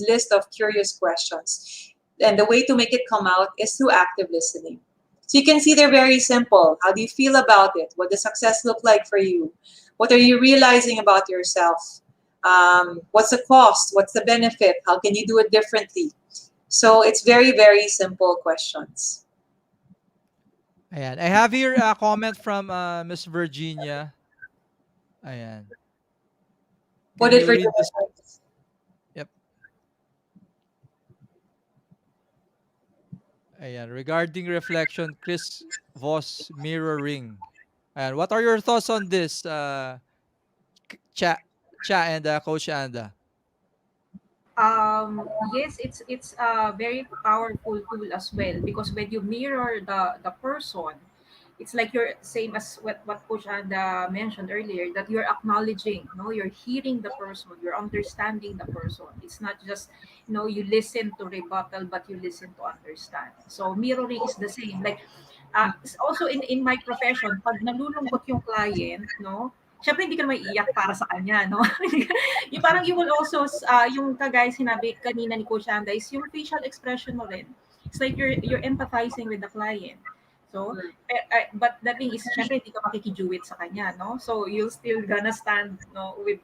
list of curious questions. And the way to make it come out is through active listening. So you can see they're very simple. How do you feel about it? What does success look like for you? What are you realizing about yourself? What's the cost? What's the benefit? How can you do it differently? So it's very, very simple questions. Ayan. I have here a comment from Miss Virginia. Ayan. What Can did you read Virginia this? say? Yep. Ayan. Regarding reflection, Chris Voss mirroring. And what are your thoughts on this, Cha, and Coach Anda? Yes, it's a very powerful tool as well, because when you mirror the person, it's like you're same as what Coach Anda mentioned earlier, that you're acknowledging, you're hearing the person, you're understanding the person. It's not just, you listen to rebuttal, but you listen to understand. So mirroring is the same. Like, it's also in my profession, pag nalulungkot yung client, syempre hindi ka maiiyak para sa kanya, no? Yung parang you will also, yung kagaya sinabi kanina ni Coach Anda, is yung facial expression mo rin. It's like you're empathizing with the client. So, but the thing is, syempre hindi ka makikijuwit sa kanya, no? So, you'll still gonna stand, no, with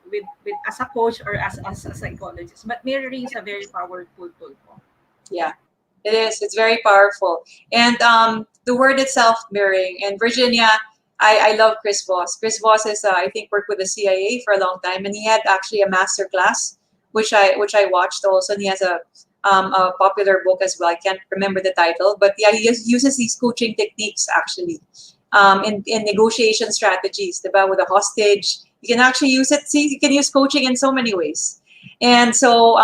as a coach or as a psychologist. But mirroring is a very powerful tool po. Yeah, it is. It's very powerful. And the word itself, mirroring. And Virginia, I love Chris Voss. Chris Voss is, I think, worked with the CIA for a long time, and he had actually a master class, which I watched also. And he has a popular book as well. I can't remember the title, but yeah, he uses these coaching techniques actually in negotiation strategies. Diba? With a hostage, you can actually use it. See, you can use coaching in so many ways. And so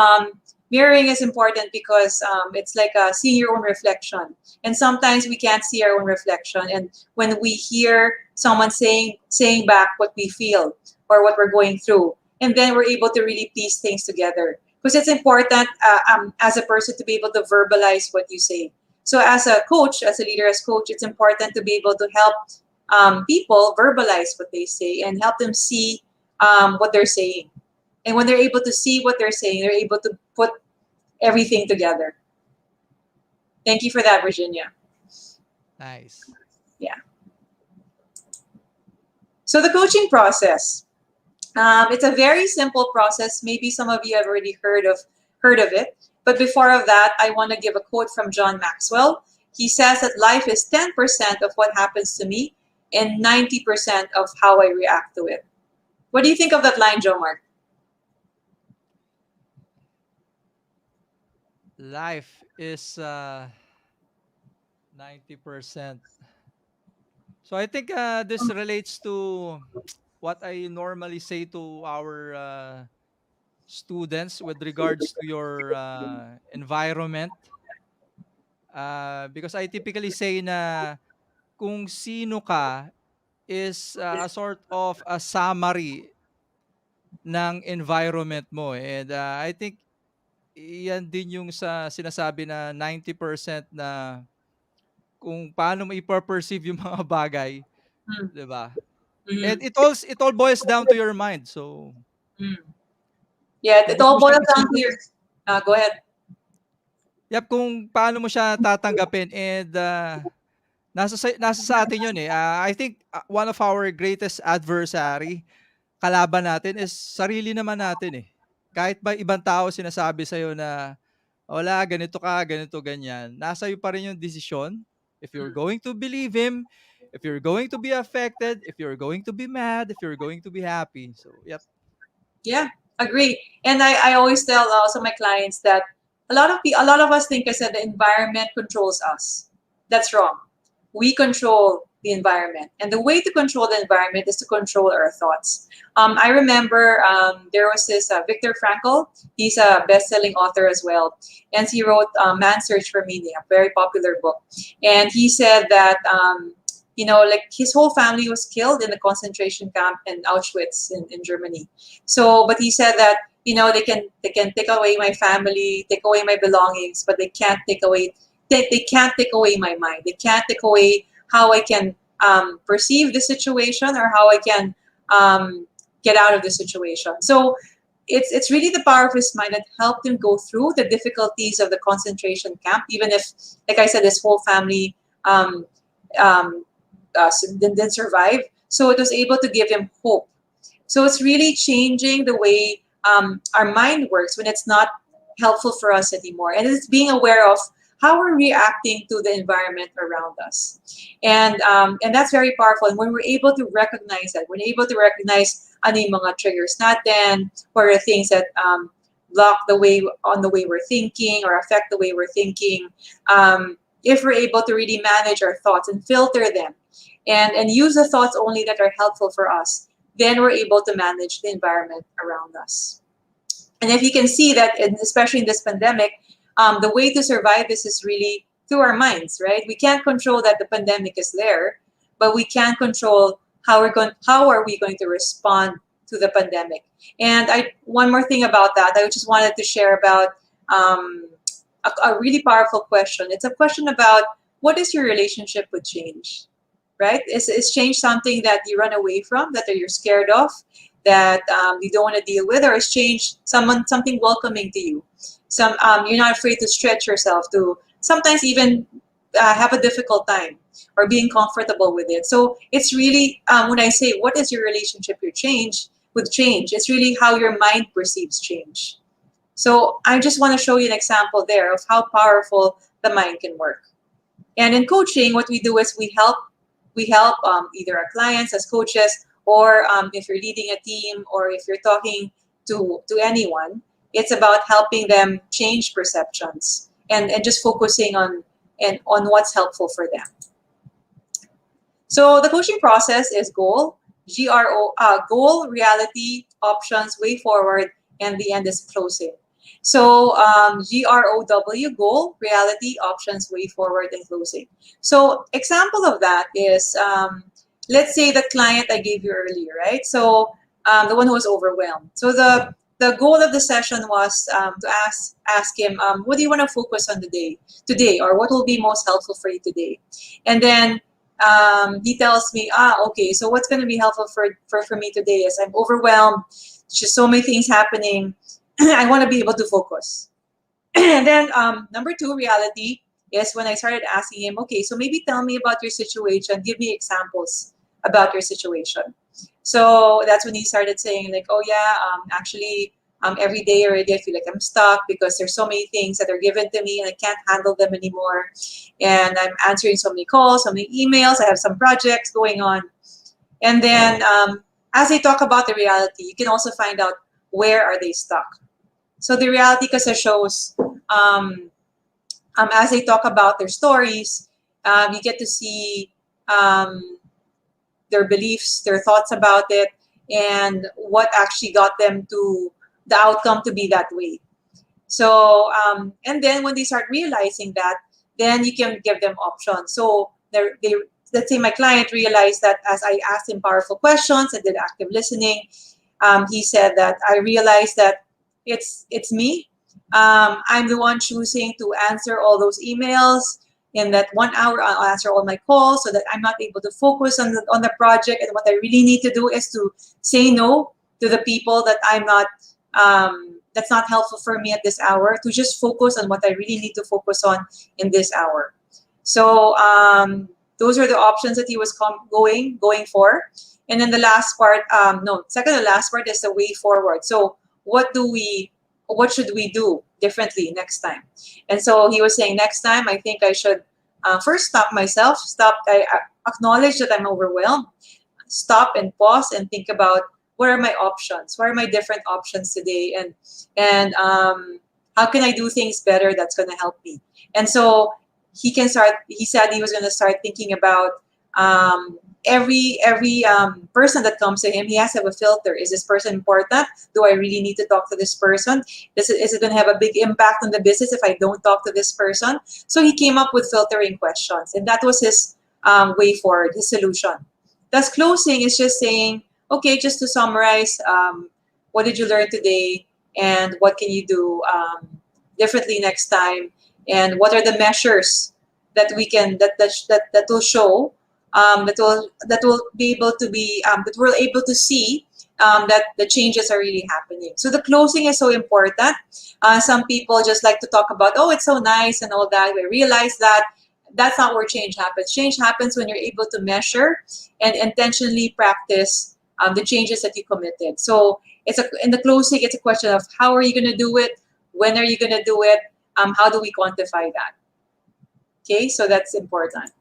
mirroring is important because it's like seeing your own reflection. And sometimes we can't see our own reflection. And when we hear someone saying back what we feel or what we're going through, and then we're able to really piece things together. Because it's important as a person to be able to verbalize what you say. So as a coach, as a leader, as coach, it's important to be able to help people verbalize what they say and help them see what they're saying. And when they're able to see what they're saying, they're able to put everything together. Thank you for that, Virginia. Nice. Yeah. So the coaching process, it's a very simple process. Maybe some of you have already heard of it. But before of that, I want to give a quote from John Maxwell. He says that life is 10% of what happens to me and 90% of how I react to it. What do you think of that line, Joe Mark? Life is 90%. So I think this relates to what I normally say to our students with regards to your environment. Because I typically say na kung sino ka is a sort of a summary ng environment mo. And I think yan din yung sa sinasabi na 90% na kung paano mo iper-perceive yung mga bagay, Mm, 'di ba? And mm, it all boils down to your mind. So, mm. Yeah, kung it gusto all mo siyang boils down to isipin, your. Go ahead. kung paano mo siya tatanggapin and nasa sa atin 'yun eh. I think one of our greatest adversary, kalaban natin is sarili naman natin eh. Kahit ba ibang tao sinasabi sa na wala, ganito ka, ganito, ganyan. Nasa iyo pa rin yung desisyon. If you're Mm. going to believe him, if you're going to be affected, if you're going to be mad, if you're going to be happy. So, yep. Yeah, agree. And I always tell also my clients that a lot of us think I said the environment controls us. That's wrong. We control the environment, and the way to control the environment is to control our thoughts. I remember there was this Viktor Frankl. He's a best-selling author as well, and he wrote "Man's Search for Meaning," a very popular book. And he said that like his whole family was killed in the concentration camp in Auschwitz in Germany. So, but he said that, they can take away my family, take away my belongings, but they can't take away my mind. They can't take away how I can perceive the situation, or how I can get out of the situation. So it's really the power of his mind that helped him go through the difficulties of the concentration camp, even if, like I said, his whole family um, um, didn't survive. So it was able to give him hope. So it's really changing the way our mind works when it's not helpful for us anymore. And it's being aware of how we're reacting to the environment around us. And that's very powerful. And when we're able to recognize that, we're able to recognize ano yung mga triggers natin, or the things that block the way we're thinking, or affect the way we're thinking. If we're able to really manage our thoughts and filter them, and use the thoughts only that are helpful for us, then we're able to manage the environment around us. And if you can see that, especially in this pandemic, the way to survive this is really through our minds, right? We can't control that the pandemic is there, but we can control how are we going to respond to the pandemic. And one more thing about that, I just wanted to share about a really powerful question. It's a question about, what is your relationship with change? Right? Is change something that you run away from, that you're scared of, that you don't want to deal with, or is change something welcoming to you? You're not afraid to stretch yourself, to sometimes even have a difficult time, or being comfortable with it. So it's really, when I say, what is your relationship with change, it's really how your mind perceives change. So I just want to show you an example there of how powerful the mind can work. And in coaching, what we do is we help either our clients as coaches, or if you're leading a team, or if you're talking to anyone, it's about helping them change perceptions, and just focusing on what's helpful for them. So the coaching process is goal, goal, reality, options, way forward, and the end is closing. So GROW, goal, reality, options, way forward, and closing. So example of that is, let's say the client I gave you earlier, right? So the one who was overwhelmed. So the goal of the session was to ask him, what do you want to focus on today, or what will be most helpful for you today? And then he tells me, okay, so what's going to be helpful for me today is, I'm overwhelmed. There's just so many things happening. I want to be able to focus. And then number 2, reality, is when I started asking him, okay, so maybe tell me about your situation. Give me examples about your situation. So that's when he started saying, like, oh yeah, actually, every day already I feel like I'm stuck, because there's so many things that are given to me and I can't handle them anymore. And I'm answering so many calls, so many emails. I have some projects going on. And then as they talk about the reality, you can also find out, where are they stuck. So the reality kasi shows, as they talk about their stories, you get to see their beliefs, their thoughts about it, and what actually got them to the outcome to be that way. So, and then when they start realizing that, then you can give them options. So let's say my client realized that as I asked him powerful questions and did active listening, he said that, I realized that it's me. I'm the one choosing to answer all those emails. In that 1 hour, I'll answer all my calls, so that I'm not able to focus on the project. And what I really need to do is to say no to the people that I'm not, that's not helpful for me at this hour, to just focus on what I really need to focus on in this hour. So those are the options that he was going for. And then the last part, second to last part is the way forward. So what should we do differently next time? And so he was saying, next time, I think I should first stop myself, I acknowledge that I'm overwhelmed, stop and pause and think about, what are my options? What are my different options today? And how can I do things better that's going to help me? And so he said he was going to start thinking about every person that comes to him. He has to have a filter. Is this person important? Do I really need to talk to this person? Is it going to have a big impact on the business if I don't talk to this person? So he came up with filtering questions, and that was his way forward, his solution. Thus, closing is just saying, okay, just to summarize, what did you learn today, and what can you do differently next time, and what are the measures that we can that will show that will be able to be that we're able to see that the changes are really happening. So the closing is so important. Some people just like to talk about, oh, it's so nice and all that. We realize that that's not where change happens. Change happens when you're able to measure and intentionally practice the changes that you committed. So in the closing, it's a question of how are you going to do it? When are you going to do it? How do we quantify that? Okay, so that's important.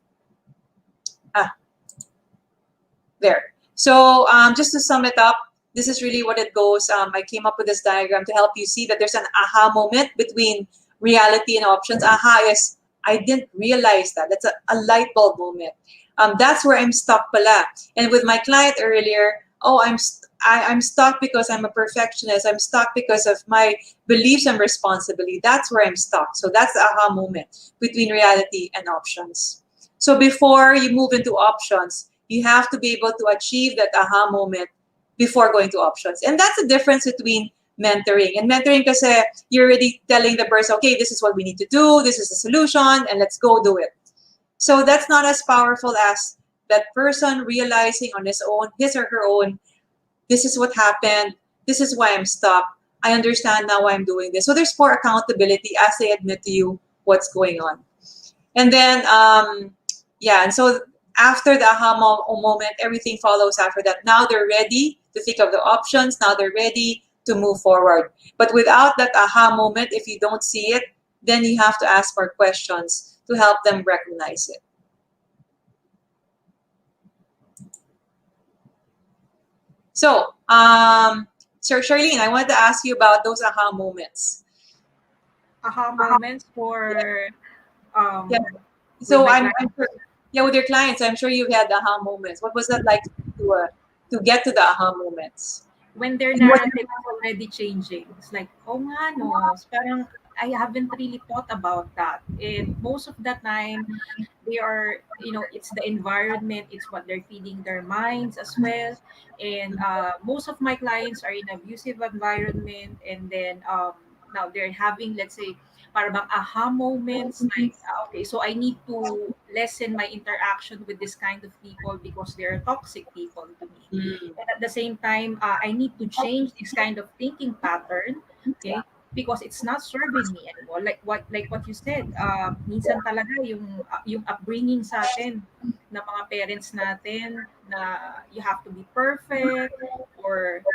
There. So just to sum it up, this is really what it goes. I came up with this diagram to help you see that there's an aha moment between reality and options. Aha is, I didn't realize that. That's a light bulb moment. That's where I'm stuck pala. And with my client earlier, oh, I'm stuck because I'm a perfectionist. I'm stuck because of my beliefs and responsibility. That's where I'm stuck. So that's the aha moment between reality and options. So before you move into options, you have to be able to achieve that aha moment before going to options. And that's the difference between mentoring. And mentoring kasi you're already telling the person, okay, this is what we need to do, this is the solution, and let's go do it. So that's not as powerful as that person realizing on his own, his or her own, this is what happened, this is why I'm stuck, I understand now why I'm doing this. So there's more accountability as they admit to you what's going on. And then, and so after the aha moment, everything follows after that. Now they're ready to think of the options. Now they're ready to move forward. But without that aha moment, if you don't see it, then you have to ask more questions to help them recognize it. So, Sir Charlene, I wanted to ask you about those aha moments. Aha moments for yeah. So I'm sure, with your clients, I'm sure you've had aha moments. What was that like to get to the aha moments? When their narrative is already changing. It's like, oh nga no, parang I haven't really thought about that. And most of the time, they are, it's the environment, it's what they're feeding their minds as well. And most of my clients are in abusive environment, and then now they're having, let's say, parang aha moments, like, okay, so I need to lessen my interaction with this kind of people because they're toxic people to me. And at the same time, I need to change this kind of thinking pattern, okay? Because it's not serving me anymore. Like what you said, minsan talaga yung upbringing sa atin ng mga parents natin na you have to be perfect, or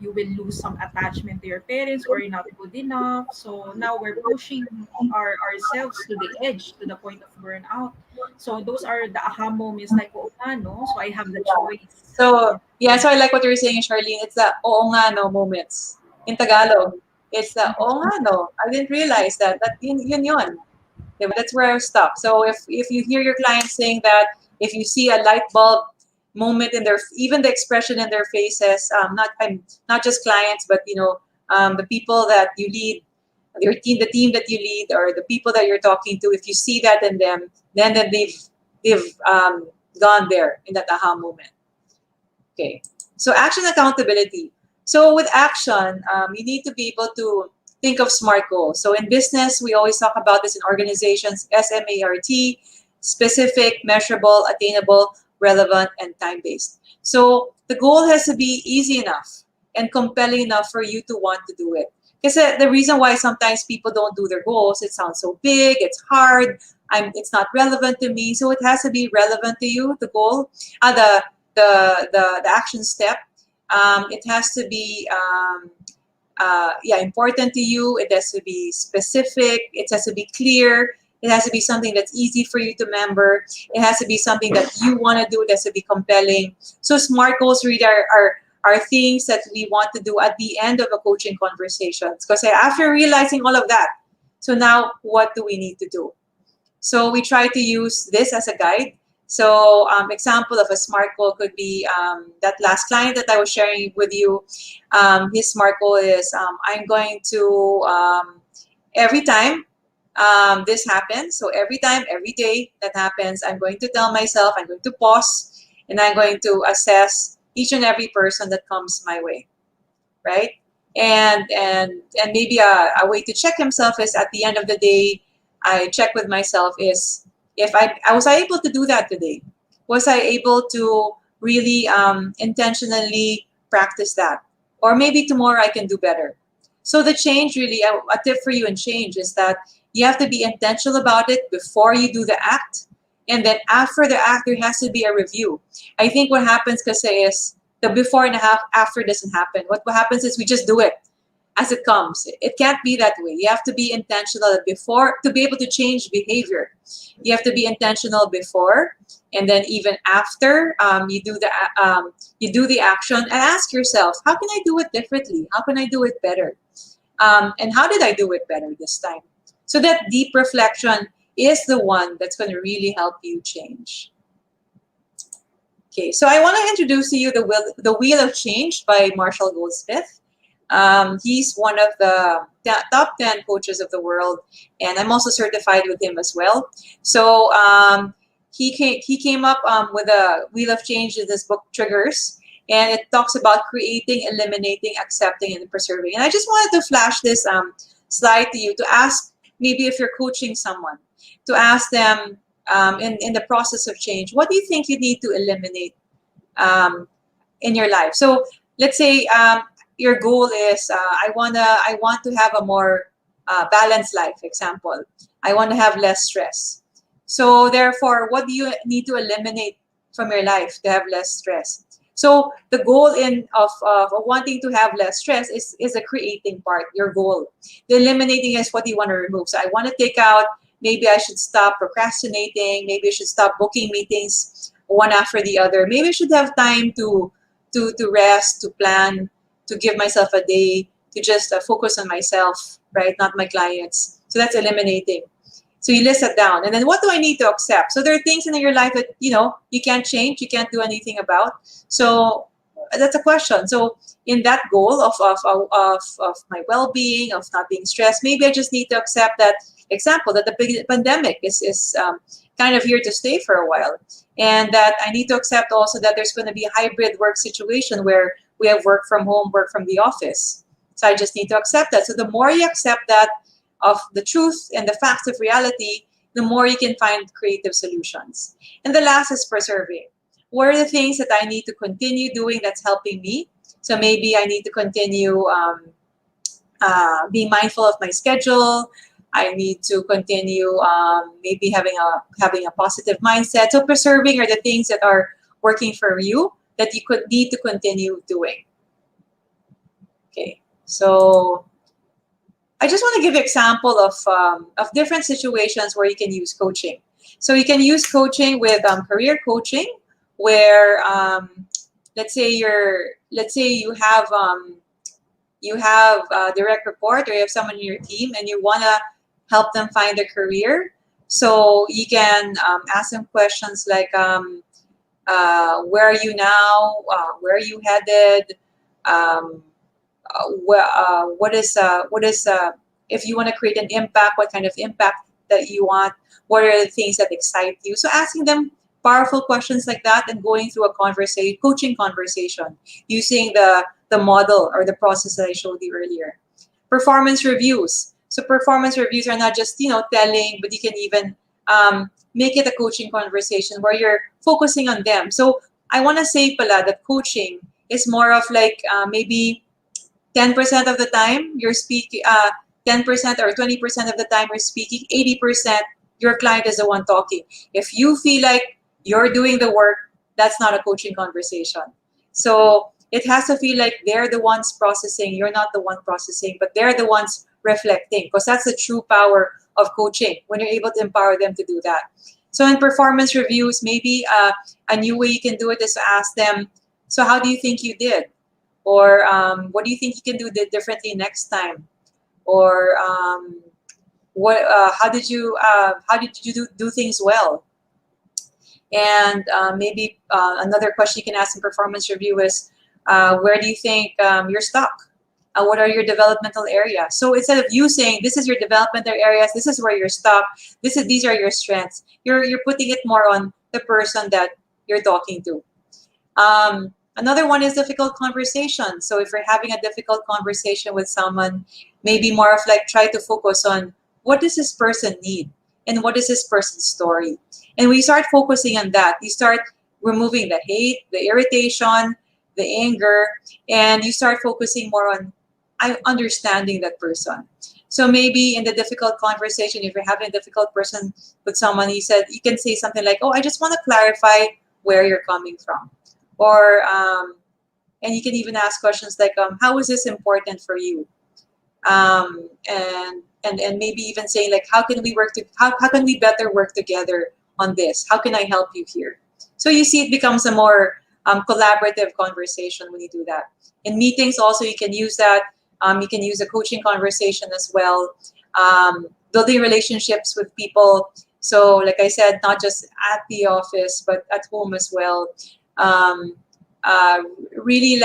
you will lose some attachment to your parents, or you're not good enough. So now we're pushing ourselves to the edge, to the point of burnout. So those are the aha moments, like, oh nga no, so I have the choice. So so I like what you're saying, Charlene. It's the oo nga no moments in Tagalog. It's the oo nga no, I didn't realize that yun. Yeah, but that's where I was stuck. So if you hear your clients saying that, if you see a light bulb moment in even the expression in their faces, not just clients, but the people that you lead, your team, the team that you lead, or the people that you're talking to, if you see that in them, then they've gone there in that aha moment. Okay, so action accountability. So with action, you need to be able to think of SMART goals. So in business, we always talk about this in organizations, SMART, specific, measurable, attainable, relevant, and time-based. So the goal has to be easy enough and compelling enough for you to want to do it. Because the reason why sometimes people don't do their goals, it sounds so big, it's hard, it's not relevant to me. So it has to be relevant to you, the goal, the action step. It has to be important to you. It has to be specific. It has to be clear. It has to be something that's easy for you to remember. It has to be something that you want to do. It has to be compelling. So SMART goals really are things that we want to do at the end of a coaching conversation. Because after realizing all of that, so now what do we need to do? So we try to use this as a guide. So example of a SMART goal could be that last client that I was sharing with you. His SMART goal is I'm going to, every time this happens. So every time, every day that happens, I'm going to tell myself, I'm going to pause, and I'm going to assess each and every person that comes my way, right? And maybe a way to check himself is at the end of the day, I check with myself is if I was I able to do that today? Was I able to really intentionally practice that? Or maybe tomorrow I can do better. So the change really, a tip for you in change is that you have to be intentional about it before you do the act. And then after the act, there has to be a review. I think what happens, kasi, is the before and a half after doesn't happen. What happens is we just do it as it comes. It can't be that way. You have to be intentional before to be able to change behavior. You have to be intentional before, and then even after you do the action, and ask yourself, how can I do it differently? How can I do it better? And how did I do it better this time? So that deep reflection is the one that's going to really help you change. Okay, so I want to introduce to you the Wheel of Change by Marshall Goldsmith. He's one of the top 10 coaches of the world, and I'm also certified with him as well. So he came up with a Wheel of Change in this book, Triggers, and it talks about creating, eliminating, accepting, and preserving. And I just wanted to flash this slide to you to ask, maybe if you're coaching someone, to ask them in the process of change, what do you think you need to eliminate in your life? So let's say your goal is I want to have a more balanced life. Example, I want to have less stress. So therefore, what do you need to eliminate from your life to have less stress? So the goal of wanting to have less stress is the creating part, your goal. The eliminating is what you want to remove. So I want to take out, maybe I should stop procrastinating, maybe I should stop booking meetings one after the other. Maybe I should have time to rest, to plan, to give myself a day, to just focus on myself, right? Not my clients. So that's eliminating. So you list it down. And then what do I need to accept? So there are things in your life that, you can't change, you can't do anything about. So that's a question. So in that goal of my well-being, of not being stressed, maybe I just need to accept that, example, that the pandemic is kind of here to stay for a while. And that I need to accept also that there's going to be a hybrid work situation where we have work from home, work from the office. So I just need to accept that. So the more you accept that, of the truth and the facts of reality, the more you can find creative solutions. And the last is preserving. What are the things that I need to continue doing that's helping me? So maybe I need to continue being mindful of my schedule. I need to continue maybe having a positive mindset. So preserving are the things that are working for you that you could need to continue doing. Okay, so I just want to give an example of different situations where you can use coaching. So you can use coaching with career coaching, where let's say you have a direct report, or you have someone in your team and you want to help them find a career. So you can ask them questions like, where are you now? Where are you headed? What is if you want to create an impact, what kind of impact that you want? What are the things that excite you? So asking them powerful questions like that, and going through a coaching conversation using the model or the process that I showed you earlier. Performance reviews. So performance reviews are not just telling, but you can even make it a coaching conversation where you're focusing on them. So I want to say pala that coaching is more of like maybe 10% of the time you're speaking, 10% or 20% of the time you're speaking, 80% your client is the one talking. If you feel like you're doing the work, that's not a coaching conversation. So it has to feel like they're the ones processing, you're not the one processing, but they're the ones reflecting, because that's the true power of coaching, when you're able to empower them to do that. So in performance reviews, maybe a new way you can do it is to ask them, so how do you think you did? Or what do you think you can do differently next time? Or how did you do things well? And maybe another question you can ask in performance review is, where do you think you're stuck? What are your developmental areas? So instead of you saying this is your developmental areas, this is where you're stuck, these are your strengths, you're putting it more on the person that you're talking to. Another one is difficult conversation. So if you're having a difficult conversation with someone, maybe more of like try to focus on what does this person need and what is this person's story. And we start focusing on that. You start removing the hate, the irritation, the anger, and you start focusing more on understanding that person. So maybe in the difficult conversation, if you're having a difficult person with someone, you can say something like, "Oh, I just want to clarify where you're coming from," or and you can even ask questions like, "How is this important for you?" And maybe even saying like, "How can we how can we better work together on this? How can I help you here?" So you see, it becomes a more collaborative conversation when you do that. In meetings, also you can use that. You can use a coaching conversation as well. Building relationships with people. So, like I said, not just at the office, but at home as well. Um, really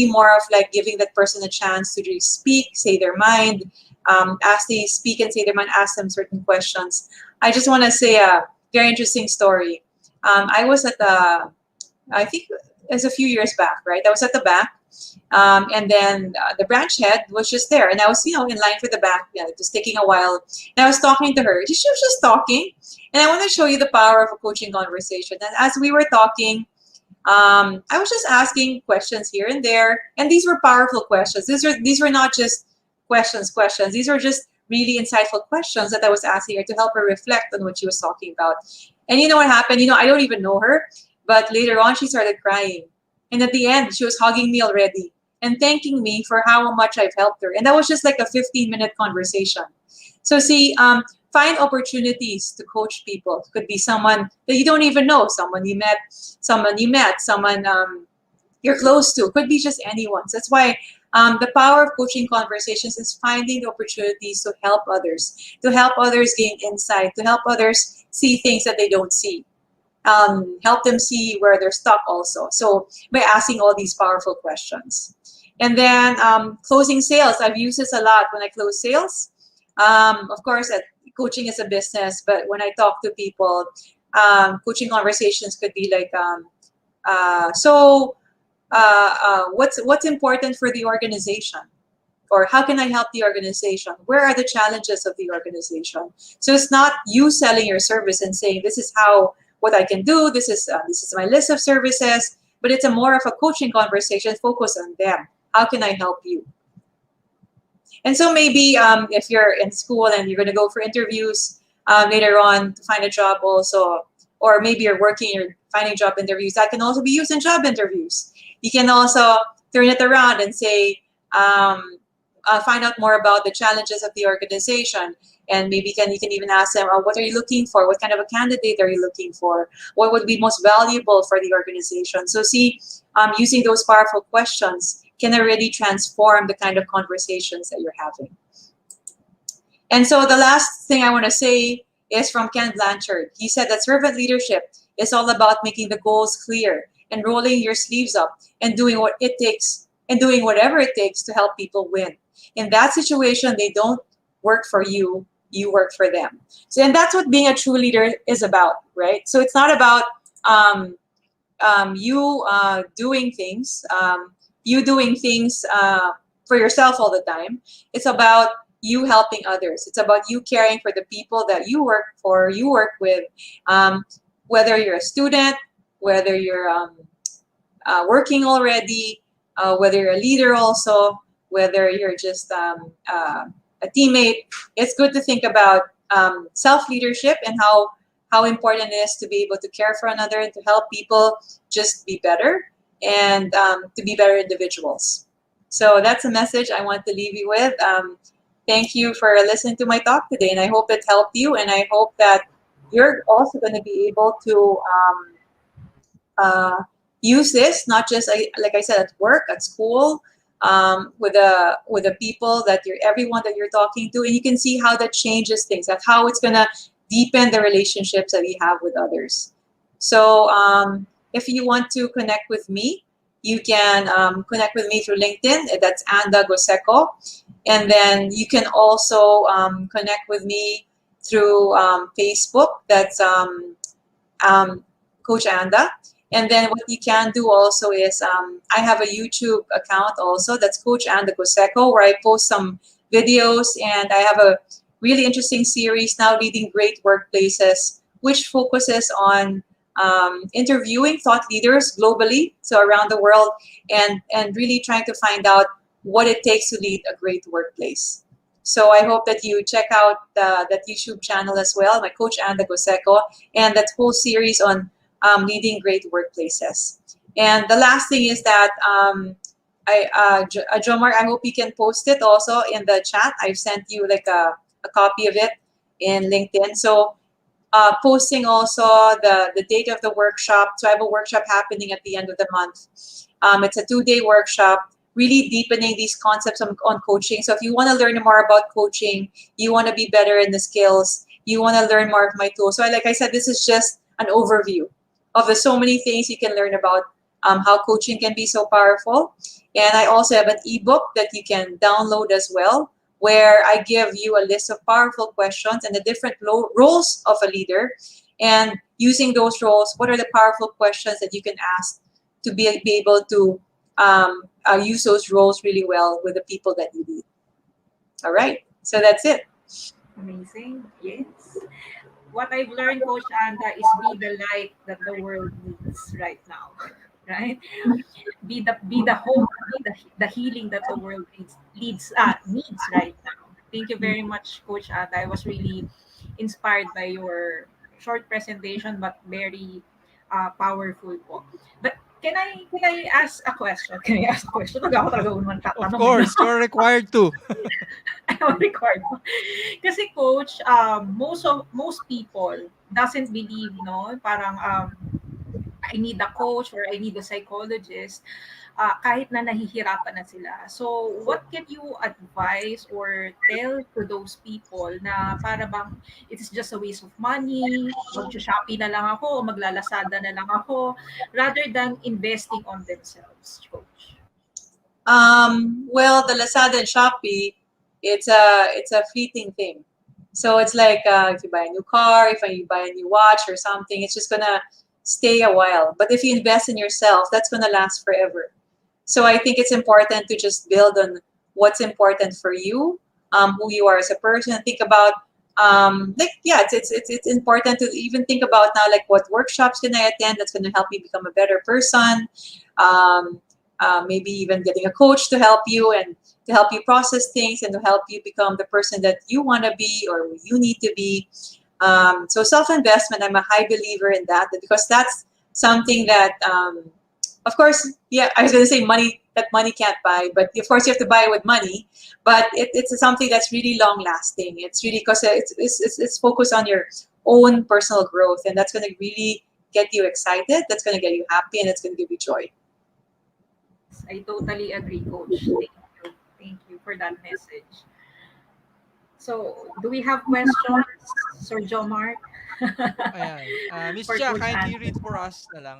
more of like giving that person a chance to really speak, say their mind. As they speak and say their mind, ask them certain questions. I just want to say a very interesting story. I was at I think it's a few years back, right? I was at the bank, and then the branch head was just there, and I was, in line for the bank, just taking a while. And I was talking to her. She was just talking, and I want to show you the power of a coaching conversation. And as we were talking, I was just asking questions here and there, and these were powerful questions. These were not just questions. These were just really insightful questions that I was asking her to help her reflect on what she was talking about. And you know what happened? I don't even know her, but later on she started crying, and at the end she was hugging me already and thanking me for how much I've helped her. And that was just like a 15-minute conversation. So see, find opportunities to coach people. It could be someone that you don't even know, someone you met, someone you're close to. It could be just anyone. So that's why the power of coaching conversations is finding the opportunities to help others gain insight, to help others see things that they don't see. Help them see where they're stuck also. So by asking all these powerful questions. And then closing sales. I've used this a lot when I close sales. Of course, coaching is a business, but when I talk to people, coaching conversations could be like, what's important for the organization? Or how can I help the organization? Where are the challenges of the organization? So it's not you selling your service and saying, this is what I can do. This is my list of services, but it's a more of a coaching conversation focused on them. How can I help you? And so maybe if you're in school and you're going to go for interviews later on to find a job also, or maybe you're working, you're finding job interviews, that can also be used in job interviews. You can also turn it around and say, find out more about the challenges of the organization. And maybe you can even ask them, what are you looking for? What kind of a candidate are you looking for? What would be most valuable for the organization? So see, using those powerful questions can already transform the kind of conversations that you're having. And so the last thing I want to say is from Ken Blanchard. He said that servant leadership is all about making the goals clear and rolling your sleeves up and doing what it takes and doing whatever it takes to help people win. In that situation, they don't work for you, you work for them. So, and that's what being a true leader is about, right? So it's not about you doing things for yourself all the time. It's about you helping others. It's about you caring for the people that you work with, whether you're a student, whether you're working already, whether you're a leader also, whether you're just a teammate. It's good to think about self-leadership and how important it is to be able to care for another and to help people just be better and to be better individuals. So that's a message I want to leave you with. Thank you for listening to my talk today, and I hope it helped you, and I hope that you're also going to be able to use this, not just like I said, at work, at school, with the people everyone that you're talking to, and you can see how that changes things, that how it's going to deepen the relationships that we have with others. So if you want to connect with me, you can connect with me through LinkedIn. That's Anda Goseco. And then you can also connect with me through Facebook. That's Coach Anda. And then what you can do also is I have a YouTube account also. That's Coach Anda Goseco, where I post some videos, and I have a really interesting series now, Leading Great Workplaces, which focuses on interviewing thought leaders globally, so around the world, and really trying to find out what it takes to lead a great workplace. So I hope that you check out that YouTube channel as well, my Coach Anda Goseco, and that whole series on leading great workplaces. And the last thing is that Jomar, I hope you can post it also in the chat. I've sent you like a copy of it in LinkedIn. So posting also the date of the workshop. So I have a workshop happening at the end of the month. It's a 2-day workshop, really deepening these concepts on coaching. So if you want to learn more about coaching, you want to be better in the skills, you want to learn more of my tools. So like I said, this is just an overview of the so many things you can learn about how coaching can be so powerful. And I also have an ebook that you can download as well, where I give you a list of powerful questions and the different roles of a leader. And using those roles, what are the powerful questions that you can ask to be able to use those roles really well with the people that you lead. All right. So that's it. Amazing. Yes. What I've learned, Coach Anda, is be the light that the world needs right now. Right? Be the hope, be the healing that the world needs right now. Thank you very much, Coach Anda. I was really inspired by your short presentation, but very powerful po. But can I ask a question? Can I ask a question? Wag ako talaga unang Of tatanong, course, you're required to. I'm record mo. Kasi coach, most people doesn't believe, no? Parang I need a coach or I need a psychologist, kahit na nahihirapan na sila. So, what can you advise or tell to those people na para bang it's just a waste of money, mag-Shopee na lang ako o maglalasada na lang ako, rather than investing on themselves, coach? Well, the Lazada and Shopee, it's a fleeting thing. So it's like if you buy a new car, if you buy a new watch or something, it's just gonna stay a while. But if you invest in yourself, that's gonna last forever. So I think it's important to just build on what's important for you, who you are as a person. Think about like yeah, it's important to even think about now like what workshops can I attend that's gonna help me become a better person. Um, maybe even getting a coach to help you and to help you process things and to help you become the person that you want to be or you need to be. So self-investment, I'm a high believer in that because that's something that, of course, yeah, I was going to say money that money can't buy, but of course you have to buy it with money. But it's something that's really long-lasting. It's really because it's focused on your own personal growth, and that's going to really get you excited. That's going to get you happy, and it's going to give you joy. I totally agree, coach. Thank you. Thank you for that message. So, do we have questions, Sir Joe Mark? Ayan. Miss For Chia, Coach kindly Anthony. read for us na lang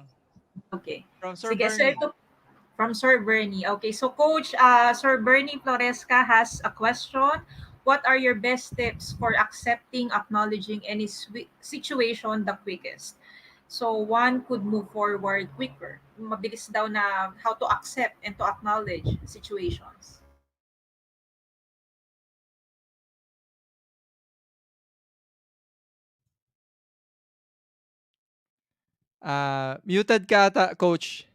Okay. from Sir Sige, so Bernie. ito from Sir Bernie. Okay, so Coach, Sir Bernie Floresca has a question. What are your best tips for accepting, acknowledging any situation the quickest? So one could move forward quicker. Mabilis daw na how to accept and to acknowledge situations. Muted ka ata, coach.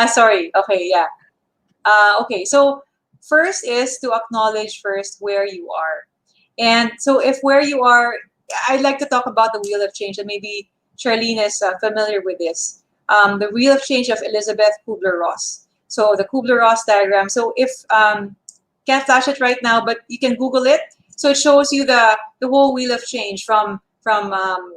Sorry. Okay, yeah. Okay, so first is to acknowledge first where you are. And so if where you are, I'd like to talk about the Wheel of Change, and maybe Charlene is familiar with this. The Wheel of Change of Elizabeth Kubler-Ross. So the Kubler-Ross diagram. So if can't flash it right now, but you can Google it. So it shows you the whole Wheel of Change from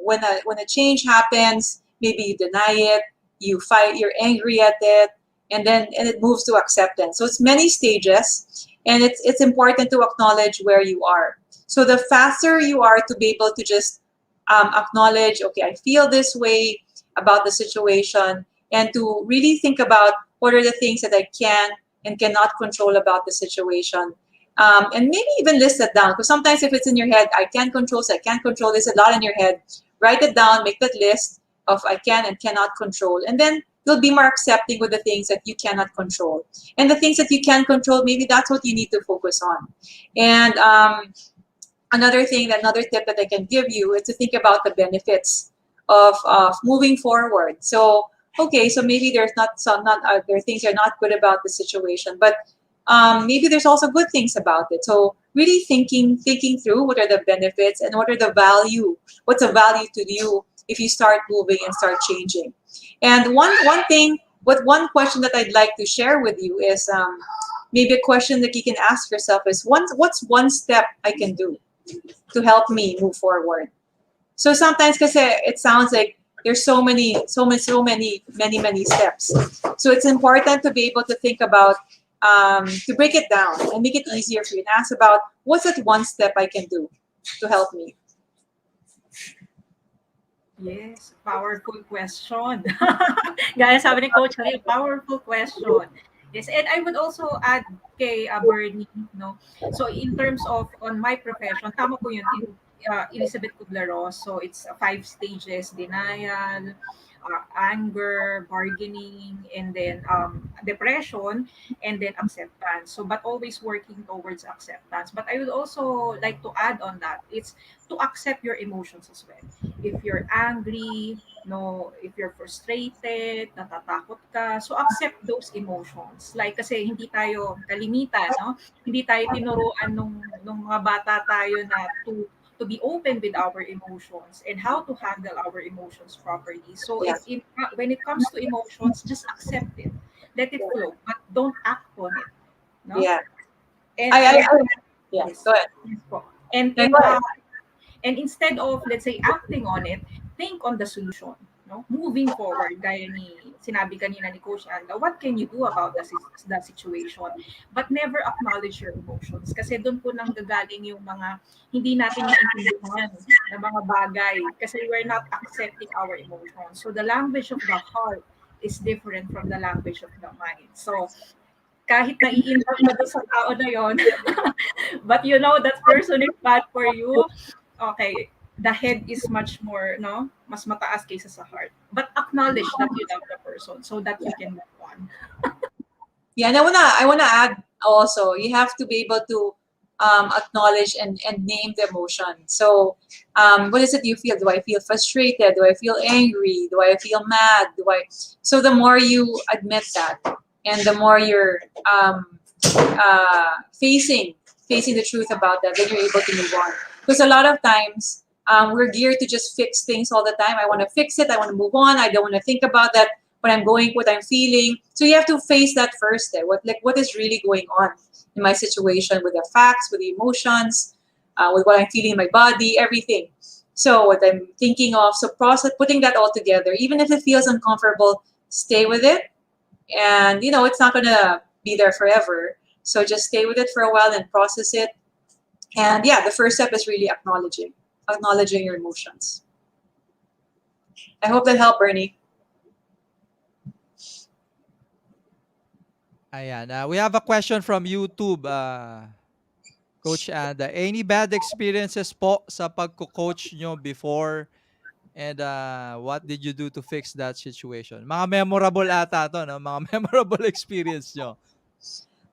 when a change happens, maybe you deny it, you fight, you're angry at it, and it moves to acceptance. So it's many stages, and it's important to acknowledge where you are. So the faster you are to be able to just acknowledge, okay, I feel this way about the situation, and to really think about what are the things that I can and cannot control about the situation. And maybe even list it down, because sometimes if it's in your head, I can control this, I can't control this, a lot in your head, write it down, make that list of I can and cannot control. And then you'll be more accepting with the things that you cannot control. And the things that you can control, maybe that's what you need to focus on. And another tip that I can give you is to think about the benefits of moving forward. So, okay, so maybe there's there are things that are not good about the situation, but maybe there's also good things about it. So really thinking through what are the benefits and what's the value to you if you start moving and start changing. And one question that I'd like to share with you is maybe a question that you can ask yourself is what's one step I can do to help me move forward. So sometimes because it sounds like there's many steps. So it's important to be able to think about to break it down and make it easier for you and ask about what's that one step I can do to help me. Yes, powerful question. Guys, sabi ni Coach Ray, powerful question. Yes, and I would also add kay Bernie, no? So in terms of on my profession, tama po yun, Elizabeth Kubler-Ross. So it's 5 stages: denial, anger, bargaining, and then depression, and then acceptance. So, but always working towards acceptance. But I would also like to add on that, it's to accept your emotions as well. If you're angry, no, if you're frustrated, natatakot ka, so accept those emotions. Like kasi hindi tayo kalimitan, no? Hindi tayo tinuruan nung mga bata tayo na to be open with our emotions and how to handle our emotions properly. So Yeah. when it comes to emotions, just accept it, let it flow, but don't act on it. No, Yeah. and I yeah. yes, Go ahead. yes po. And Yeah, and go ahead. and instead of, let's say, acting on it, think on the solution. No, moving forward, gaya ni sinabi kanina ni Coach Anda, what can you do about the situation? But never acknowledge your emotions. Kasi doon po nang gagaling yung mga hindi natin maintindihan na mga bagay. Kasi we're not accepting our emotions. So the language of the heart is different from the language of the mind. So kahit nai-inlove ka doon sa tao na yon, but you know that person is bad for you, okay, the head is much more, no, mas mataas kaysa sa heart. But acknowledge that you love the person so that you can move on. Yeah, and I wanna add also, you have to be able to acknowledge and name the emotion. So what is it you feel? Do I feel frustrated? Do I feel angry? Do I feel mad? So the more you admit that and the more you're facing the truth about that, then you're able to move on. Because a lot of times we're geared to just fix things all the time. I want to fix it. I want to move on. I don't want to think about that. What I'm feeling. So you have to face that first. What is really going on in my situation with the facts, with the emotions, with what I'm feeling in my body, everything. So what I'm thinking of. So putting that all together, even if it feels uncomfortable, stay with it. And it's not gonna be there forever. So just stay with it for a while and process it. And yeah, the first step is really acknowledging your emotions. I hope that helped, Bernie. Ayan. We have a question from YouTube, Coach Anda. Any bad experiences po sa pagko-coach nyo before? And what did you do to fix that situation? Mga memorable ata to, no? Mga memorable experience nyo.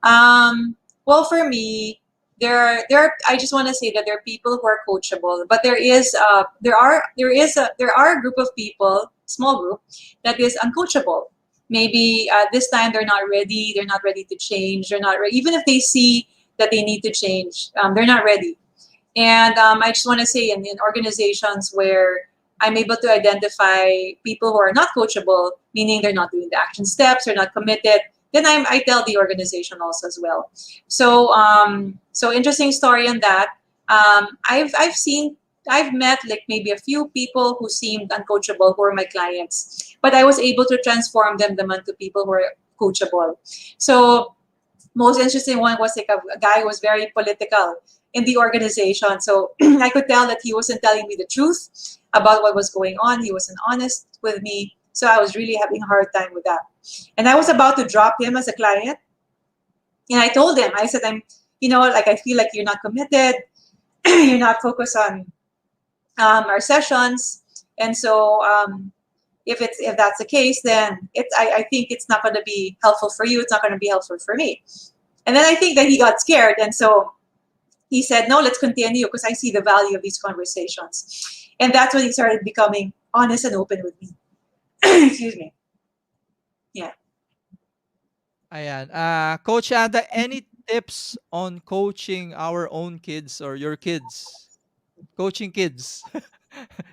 Well, for me, I just want to say that there are people who are coachable, but there are a group of people, small group, that is uncoachable. Maybe this time they're not ready. They're not ready to change. They're not ready. Even if they see that they need to change, they're not ready. And I just want to say, in organizations where I'm able to identify people who are not coachable, meaning they're not doing the action steps, they're not committed, then I tell the organization also as well. So so interesting story on that. I've met like maybe a few people who seemed uncoachable who were my clients, but I was able to transform them into people who are coachable. So most interesting one was like a guy who was very political in the organization. So I could tell that he wasn't telling me the truth about what was going on. He wasn't honest with me. So I was really having a hard time with that. And I was about to drop him as a client. And I told him, I said, like, I feel like you're not committed. You're not focused on our sessions. And so if that's the case, then I think it's not going to be helpful for you. It's not going to be helpful for me. And then I think that he got scared. And so he said, no, let's continue because I see the value of these conversations. And that's when he started becoming honest and open with me. Excuse me. Yeah. Ayan. Coach Anda, any tips on coaching our own kids or your kids? Coaching kids. It's